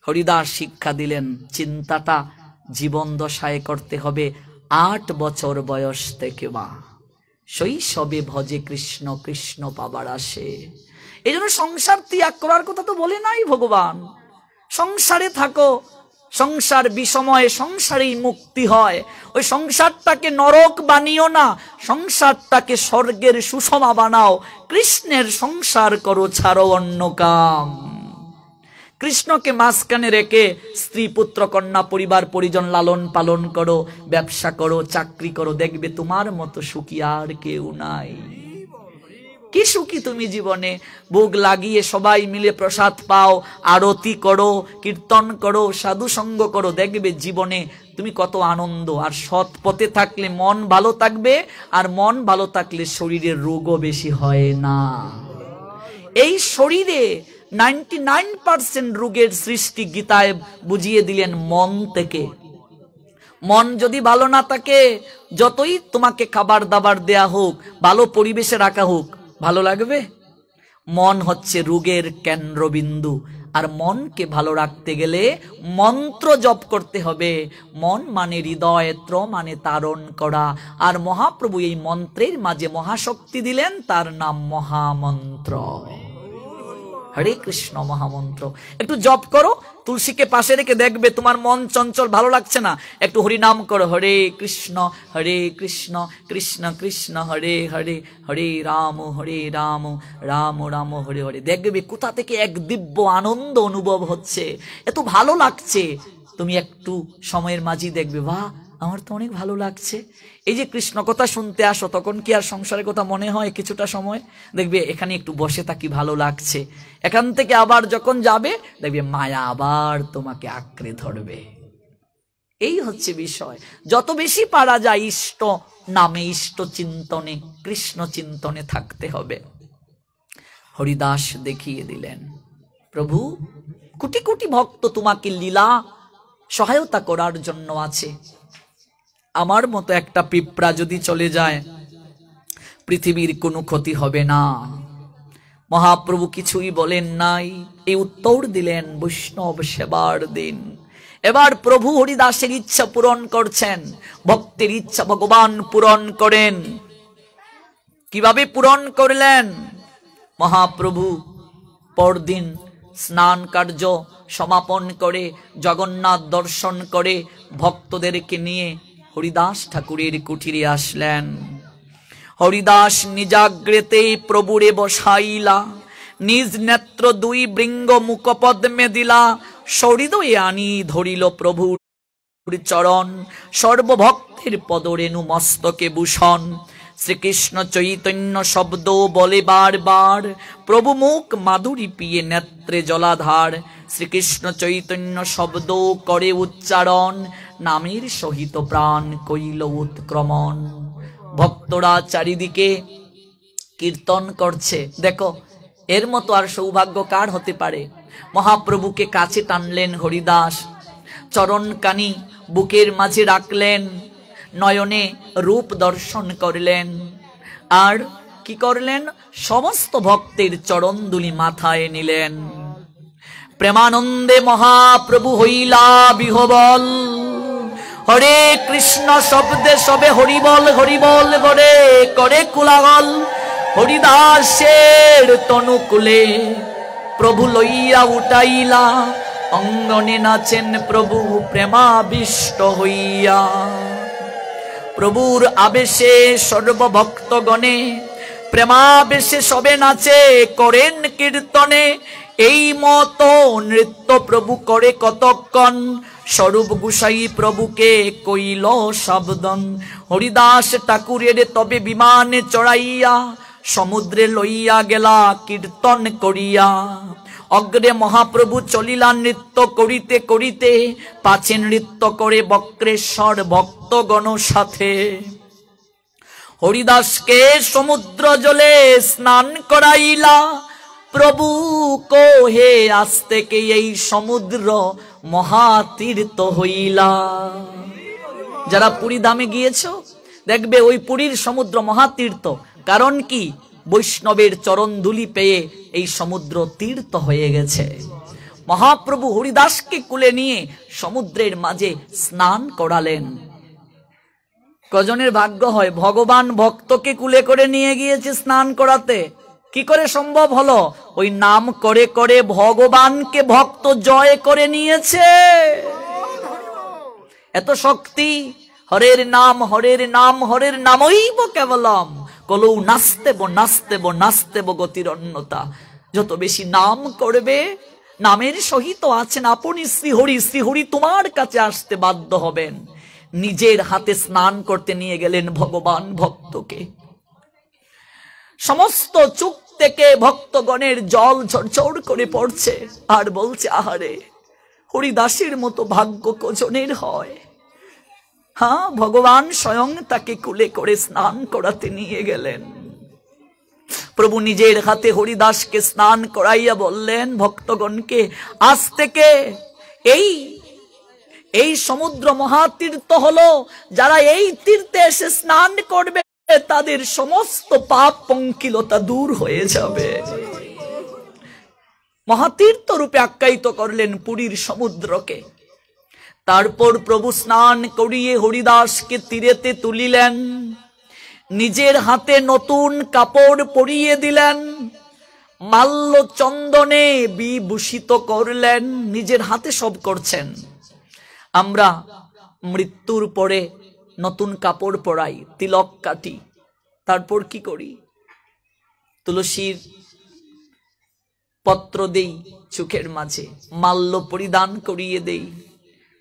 A: হরিদাস শিক্ষা দিলেন, চিন্তাটা জীবন দশায় করতে হবে ৮ বছর বয়স থেকে। মা শৈশবে ভজে কৃষ্ণ, কৃষ্ণ পাবার আসে। এই জন্য সংসার ত্যাগ করার কথা তো বলে নাই ভগবান। সংসারে থাকো, সংসার বিষময়, সংসারেই মুক্তি হয়। ওই সংসারটাকে নরক বানিও না, সংসারটাকে স্বর্গের সুষমা বানাও। কৃষ্ণের সংসার করো, ছাড়ো অন্য কাম। কৃষ্ণকে মাঝখানে রেখে স্ত্রী পুত্র কন্যা পরিবার পরিজন লালন পালন করো, ব্যবসা করো, চাকরি করো, দেখবে তোমার মতো সুখী আর কেউ নাই। কি সুখী তুমি জীবনে, ভোগ লাগিয়ে সবাই মিলে প্রসাদ পাও, আরতি করো, কীর্তন করো, সাধু সঙ্গ করো, দেখবে জীবনে তুমি কত আনন্দ। আর সৎ পথে থাকলে মন ভালো থাকবে, আর মন ভালো থাকলে শরীরের রোগও বেশি হয় না। এই শরীরে 99% রোগের সৃষ্টি গীতায় বুঝিয়ে দিলেন মন থেকে। মন যদি ভালো না থাকে, যতই তোমাকে খাবার দাবার দেয়া হোক, ভালো পরিবেশে রাখা হোক, ভালো লাগবে? মন হচ্ছে রোগের কেন্দ্রবিন্দু। আর মনকে ভালো রাখতে গেলে মন্ত্র জপ করতে হবে। মন মানে হৃদয়, ত্র মানে তারণ করা। আর মহাপ্রভু এই মন্ত্রের মাঝে মহাশক্তি দিলেন, তার নাম মহামন্ত্র। হরে কৃষ্ণ মহামন্ত্র একটু জপ করো, তুলসীকে পাশে রেখে দেখবে তোমার মন চঞ্চল, ভালো লাগছে না, একটু হরিনাম করো, হরে কৃষ্ণ কৃষ্ণ কৃষ্ণ হরে হরে, হরে রাম রাম রাম হরে হরে। দেখবে কোথা থেকে এক দিব্য আনন্দ অনুভব হচ্ছে, এত ভালো লাগছে। তুমি একটু সময়ের মাঝে দেখবে, বাহ আমার তো অনেক ভালো লাগছে। এই যে কৃষ্ণ কথা শুনতে আসো, তখন কি আর সংসারের কথা মনে হয়? কিছুটা সময় দেখবে এখানে একটু বসে থাকি, ভালো লাগছে। এখান থেকে আবার যখন যাবে, দেখবে মায়া আবার তোমাকে আঁকড়ে ধরবে। এই হচ্ছে বিষয়। যত বেশি পারা যায় ইষ্ট নামে, ইষ্ট চিন্তনে, কৃষ্ণ চিন্তনে থাকতে হবে। হরিদাস দেখিয়ে দিলেন, প্রভু কোটি কোটি ভক্ত তোমাকে লীলা সহায়তা করার জন্য আছে। আমার মতো একটা পিঁপড়া যদি চলে যায়, পৃথিবীর কোনো ক্ষতি হবে না। মহাপ্রভু কিছুই বলেন নাই, এই উত্তর দিলেন বৈষ্ণব সেবার দিন। এবার প্রভু হরিদাসের ইচ্ছা পূরণ করছেন। ভক্তের ইচ্ছা ভগবান পূরণ করেন। কিভাবে পূরণ করলেন? মহাপ্রভু পরদিন স্নান কার্য সমাপন করে, জগন্নাথ দর্শন করে, ভক্তদেরকে নিয়ে হরিদাস ঠাকুরের কুঠিরে আসলেন। হরিদাস নিজাগ্রেতে প্রভুরে বসাইলা, নিজ নেত্র দুই বৃঙ্গ মুখপদ্মে দিলা, সহৃদয়ে আনি ধরিল প্রভুর চরণ, সর্বভক্তের পদরেণু মস্তকে ভূষণ। শ্রীকৃষ্ণ চৈতন্য শব্দ বলে বারবার, প্রভু মুখ মাধুরী পিয়ে নেত্রে জলাধার। শ্রীকৃষ্ণ চৈতন্য শব্দ করে উচ্চারণ, নামের সহিত প্রাণ কইল উৎক্রমণ। ভক্তরা চারিদিকে কীর্তন করছে। দেখো, এর মতো আর সৌভাগ্য কার হতে পারে? মহাপ্রভুকে কাছে টানলেন হরিদাস, চরণ কানি বুকের মাঝে রাখলেন, নয়নে রূপ দর্শন করলেন। আর কি করলেন? সমস্ত ভক্তের চরণ দুলি মাথায় নিলেন। প্রেমানন্দে মহাপ্রভু হইলা বিহবল, হরে কৃষ্ণ শব্দে সবে হরিবল হরিবল করে করে কুলাগল। হরিদাসের তনুকুলে প্রভু লইয়া উঠাইলা, অঙ্গনে নাচেন প্রভু প্রেমাবিষ্ট হইয়া। প্রভুর আবেশে সর্বভক্তগণে প্রেমাবেশে সবে নাচে, করেন কীর্তনে এই মতো নৃত্য প্রভু করে কতক্ষণ। স্বরূপ গোসাই প্রভুকে কইল সাবধান, হরিদাস ঠাকুরের তবে বিমানে চড়াইয়া, সমুদ্রে লইয়া গেলা কীর্তন করিয়া। অগ্রে মহাপ্রভু চলিলা নৃত্য করিতে করিতে, পাছে নৃত্য করে বক্রেশ্বর ভক্তগণ সাথে। হরিদাসকে সমুদ্র জলে স্নান করাইলা, প্রভু কোহে আজ থেকে এই সমুদ্র মহাতীর্থ হইলা। যারা পুরী ধামে গিয়েছ দেখবে ওই পুরীর সমুদ্র মহাতীর্থ। কারণ কি? বৈষ্ণবের চরণ ধুলি পেয়ে এই সমুদ্র তীর্থ হয়ে গেছে। মহাপ্রভু হরিদাসকে কুলে নিয়ে সমুদ্রের মাঝে স্নান করালেন। কজনের ভাগ্য হয় ভগবান ভক্তকে কুলে করে নিয়ে গিয়েছে স্নান করাতে? কি করে সম্ভব হলো? ওই নাম করে করে ভগবানকে ভক্ত জয় করে নিয়েছে। এত শক্তি হরের নাম হরের নাম হরের নামইব কেবলম, কলৌ নাস্তেব নাস্তেব নাস্তেব গতির অন্যতা। যত বেশি নাম করবে, নামের সহিত আছেন আপনি শ্রীহরি, শ্রীহরি তোমার কাছে আসতে বাধ্য হবেন। নিজের হাতে স্নান করতে নিয়ে গেলেন ভগবান ভক্তকে। সমস্ত চোখ থেকে ভক্তগণের জল ঝরঝর করে পড়ছে আর বলছে, আহারে হরিদাসের মতো ভাগ্য কজনের হয়। হ্যাঁ, ভগবান স্বয়ং তাকে কুলে করে স্নান করাতে নিয়ে গেলেন। প্রভু নিজের হাতে হরিদাসকে স্নান করাইয়া বললেন ভক্তগণকে, আজ থেকে এই সমুদ্র মহাতীর্থ হলো, যারা এই তীর্থে এসে স্নান করবে তাদের সমস্ত পাপ পঙ্কিলতা দূর হয়ে যাবে। মহাতীর্থ রূপে আখ্যায়িত করলেন পুরীর সমুদ্রকে। তারপর প্রভু স্নান করিয়ে হরিদাসকে তীরেতে তুলিলেন, নিজের হাতে নতুন কাপড় পরিয়ে দিলেন, মাল্য চন্দনে বিভূষিত করলেন। নিজের হাতে সব করছেন। আমরা মৃত্যুর পরে নতুন কাপড় পরাই, তিলক কাটি, তারপর কি করি? তুলসীর পত্র দেই চোখের মাঝে, মাল্য পরিধান করিয়ে দেই,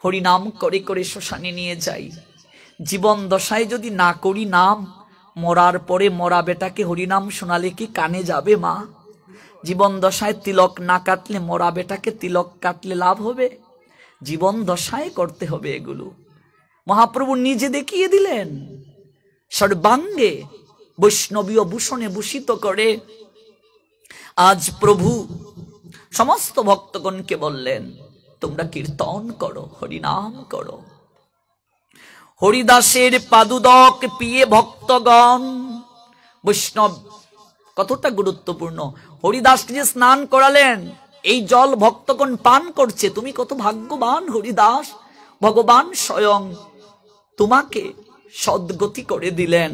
A: হরিনাম করে করে শ্মশানে নিয়ে যাই। জীবন দশায় যদি না করি নাম, মরার পরে মরা বেটাকে হরিনাম শোনালে কি কানে যাবে মা? জীবন দশায় তিলক না কাটলে মরা বেটাকে তিলক কাটলে লাভ হবে? জীবন দশায় করতে হবে এগুলো। মহাপ্রভু নিজে দেখিয়ে দিলেন, সর্বাঙ্গে বৈষ্ণবীয় ভূষণে ভূষিত করে। আজ প্রভু সমস্ত ভক্তগণকে বললেন, তোমরা কীর্তন করো, হরিনাম করো। হরিদাসের পাদুদক পিয়ে ভক্তগণ, বৈষ্ণব কতটা গুরুত্বপূর্ণ। হরিদাসকে যে স্নান করালেন, এই জল ভক্তগণ পান করছে, তুমি কত ভাগ্যবান হরিদাস। ভগবান স্বয়ং তোমাকে সদ্গতি করে দিলেন।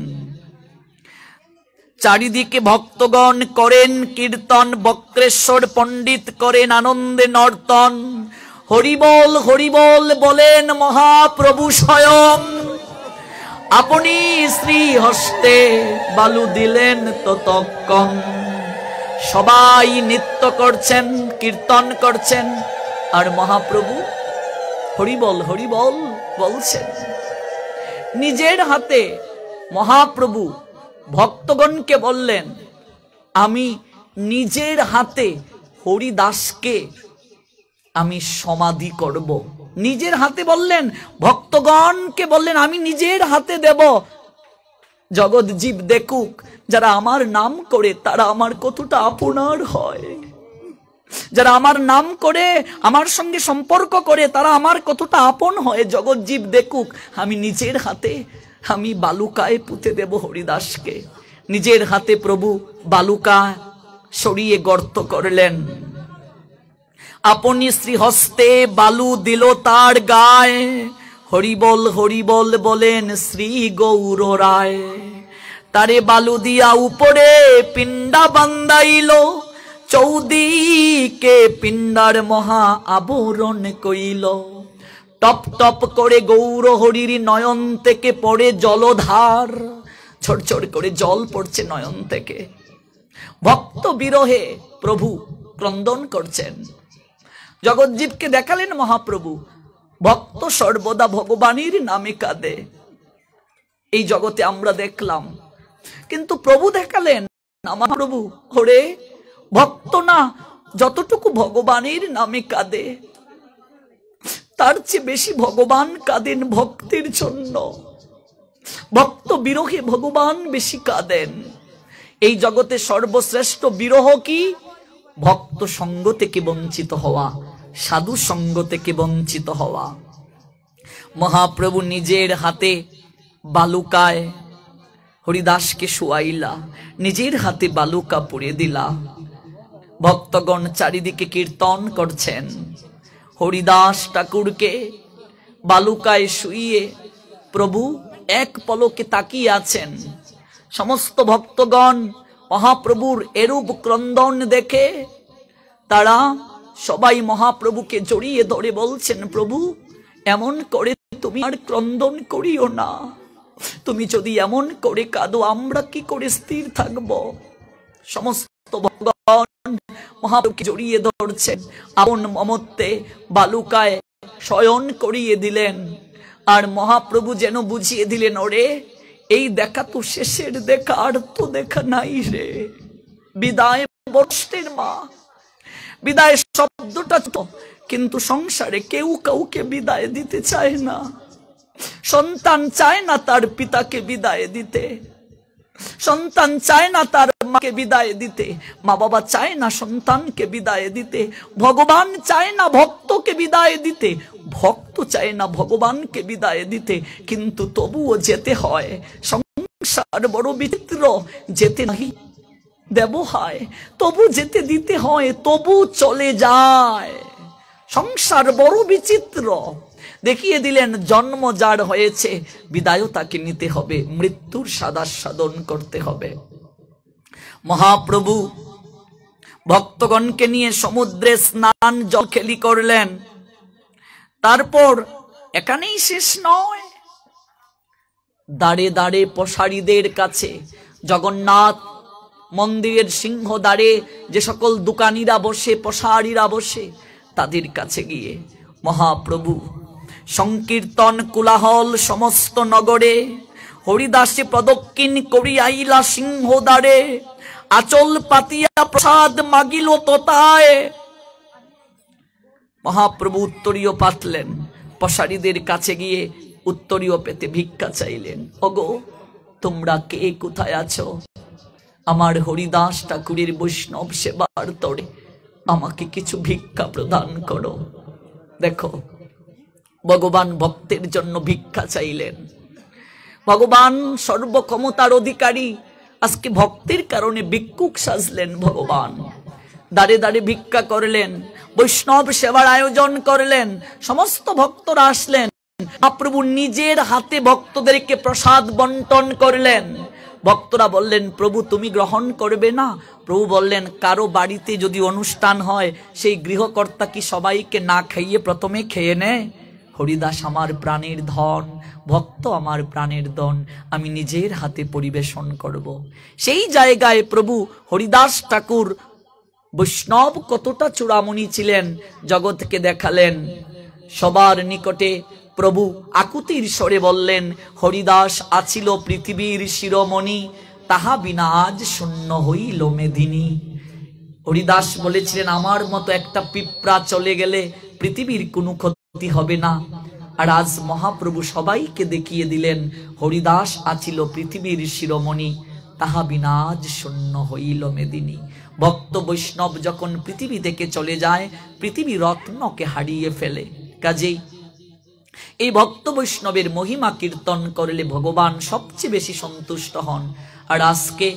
A: চারিদিকে ভক্তগণ করেন কীর্তন, বক্রেশ্বর পণ্ডিত করেন আনন্দে নর্তন। হরিবল হরিবল বলেন মহাপ্রভু স্বয়ং, আপনি শ্রী হস্তে বালু দিলেন ততক্ষণ। সবাই নৃত্য করছেন, কীর্তন করছেন, আর মহাপ্রভু হরিবল হরিবল বলছেন। নিজের হাতে মহাপ্রভু ভক্তগণকে বললেন, আমি নিজের হাতে হরিদাসকে আমি সমাধি করব। নিজের হাতে বললেন, ভক্তগণকে বললেন, আমি নিজের হাতে দেব। জগৎ জীব দেখুক, যারা আমার নাম করে তারা আমার কতটা আপনার হয়, যারা আমার নাম করে আমার সঙ্গে সম্পর্ক করে তারা আমার কতটা আপন হয়। জগৎ জীব দেখুক, আমি নিজের হাতে আমি বালুকায় পুঁতে দেব হরিদাসকে। নিজের হাতে প্রভু বালুকা সরিয়ে গর্ত করলেন, আপনি শ্রীহস্তে বালু দিল তার গায়ে, হরিবল হরিবল বলেন শ্রী গৌর রায়। তারে বালু দিয়া উপরে পিণ্ডা বান্দাইল, চৌদিকে পিণ্ডার মহা আবরণ কইল। টপ টপ করে গৌর হরির নয়ন থেকে পড়ে জলধার, ঝরঝর করে জল পড়ছে নয়ন থেকে। ভক্ত বিরহে প্রভু ক্রন্দন করছেন। জগৎজীবকে দেখালেন মহাপ্রভু, ভক্ত সর্বদা ভগবানের নামে কাঁদে। এই জগতে আমরা দেখলাম, কিন্তু প্রভু দেখালেন আমার প্রভু ওরে ভক্ত না, যতটুকু ভগবানের নামে কাঁদে তার চেয়ে বেশি ভগবান কাঁদেন ভক্তির জন্য। ভক্ত বিরহে ভগবান বেশি কাঁদেন। এই জগতে সর্বশ্রেষ্ঠ বিরহ কি? ভক্ত সঙ্গ থেকে বঞ্চিত হওয়া, সাধু সঙ্গ থেকে বঞ্চিত হওয়া। মহাপ্রভু নিজের হাতে বালুকায় হরিদাসকে শুয়াইলা, নিজের হাতে বালুকা পুড়ে দিলা। ভক্তগণ চারিদিকে কীর্তন করছেন। হরিদাস ঠাকুরকে বালুকায় শুইয়ে প্রভু এক পলকে তাকিয়ে আছেন। সমস্ত ভক্তগণ মহাপ্রভুর এরূপ ক্রন্দন দেখে তারা সবাই মহাপ্রভুকে জড়িয়ে ধরে বলছেন, প্রভু এমন করে তুমি আর ক্রন্দন করিও না, তুমি যদি এমন করে কাঁদো আমরা কি করে স্থির থাকব। সমস্ত ভক্তগণ মহাপ্রভুকে জড়িয়ে ধরছেন, আপন মমত্বে বালুকায় শয়ন করিয়ে দিলেন। আর মহাপ্রভু যেন বুঝিয়ে দিলেন, ওরে এই দেখা তো শেষের দেখা, আর তো দেখা নাই রে। বিদায় বর্ষের মা, বিদায় শব্দটা তো, কিন্তু সংসারে কেউ কাউকে বিদায় দিতে চায় না। সন্তান চায় না তার পিতাকে বিদায় দিতে, সন্তান চায় না তার মাকে বিদায় দিতে, মা বাবা চায় না সন্তানকে বিদায় দিতে, ভগবান চায় না ভক্তকে বিদায় দিতে, ভক্ত চায় না ভগবানকে বিদায় দিতে, কিন্তু তবুও যেতে হয়। সংসার বড় বিচিত্র, যেতে নাহি দেব হয়, তবু যেতে দিতে হয়, তবু চলে যায়। সংসার বড় বিচিত্র। দেখিয়ে দিলেন, জন্ম যার হয়েছে বিদায়ও তাকে নিতে হবে, মৃত্যুর সাধন করতে হবে। মহাপ্রভু ভক্তগণকে নিয়ে সমুদ্রে স্নান জলখেলি করলেন। তারপর এখানেই শেষ নয়, দাঁড়ে দাঁড়ে পশারীদের কাছে, জগন্নাথ মন্দিরের সিংহ দ্বারে যে সকল দোকানিরা বসে, পশারীরা বসে, তাদের কাছে গিয়ে মহাপ্রভু সংকীর্তন কোলাহল সমস্ত নগরে, হরিদাসে প্রদক্ষিণ করিয়াইলা সিংহ দ্বারে, আচল পাতিয়া প্রসাদ মাগিল তোতায়। মহাপ্রভু উত্তরীয় পাতলেন, পশারীদের কাছে গিয়ে উত্তরীয় পেতে ভিক্ষা চাইলেন। ওগো তোমরা কে কোথায় আছো? আমার হরিদাস ঠাকুরের বৈষ্ণব সেবার তরে আমাকে কিছু ভিক্ষা প্রদান করো। দেখো, ভগবান ভক্তের জন্য ভিক্ষা চাইলেন। ভগবান সর্বক্ষমতার অধিকারী, আজকে ভক্তের কারণে ভিক্ষুক সাজলেন। ভগবান দাঁড়ে দাঁড়ে ভিক্ষা করলেন, বৈষ্ণব সেবার আয়োজন করলেন, সমস্ত ভক্তরা আসলেন। মহাপ্রভু নিজের হাতে ভক্তদেরকে প্রসাদ বন্টন করলেন। ভক্তরা বললেন, প্রভু তুমি গ্রহণ করবে না? প্রভু বললেন, কারো বাড়িতে যদি অনুষ্ঠান হয়, সেই গৃহকর্তা কি সবাইকে না খাইয়ে প্রথমে খেয়ে নেয়? হরিদাস আমার প্রাণের ধন, ভক্ত আমার প্রাণের ধন, আমি নিজের হাতে পরিবেশন করব। সেই জায়গায় প্রভু হরিদাস ঠাকুর বৈষ্ণব কতটা চূড়ামণি ছিলেন জগৎকে দেখালেন। সবার নিকটে প্রভু আকুতির স্বরে বললেন, হরিদাস আছিল পৃথিবীর শিরোমণি, তাহা বিনা আজ শূন্য হইল মেদিনী। হরিদাস বলেছিলেন, আমার মতো একটা পিঁপড়া চলে গেলে পৃথিবীর কোনো ক্ষতি হবে না। আর আজ মহাপ্রভু সবাইকে দেখিয়ে দিলেন, হরিদাস আছিল পৃথিবীর শিরোমণি, তাহা বিনা আজ শূন্য হইল মেদিনী। ভক্ত বৈষ্ণব যখন পৃথিবী থেকে চলে যায়, পৃথিবী রত্নকে হারিয়ে ফেলে। কাজেই এই ভক্ত বৈষ্ণবের মহিমা কীর্তন করলে ভগবান সবচেয়ে বেশি সন্তুষ্ট হন। আর আজকে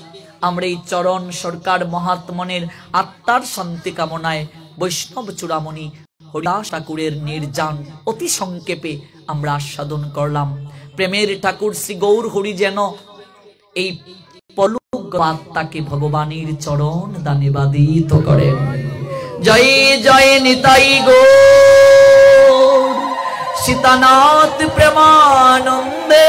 A: আমরা এই চরণ সরকার মহাত্মনের আত্মার শান্তি কামনায় বৈষ্ণব চূড়ামণি হরিদাস ঠাকুরের নির্যান অতি সংক্ষেপে আমরা আস্বাদন করলাম। প্রেমের ঠাকুর শ্রী গৌর হরি যেন এই পলক আত্মাকে ভগবানের চরণ দানে বাদিত করেন। জয় জয় নিতাই গৌর সীতানাথ প্রেমানন্দে।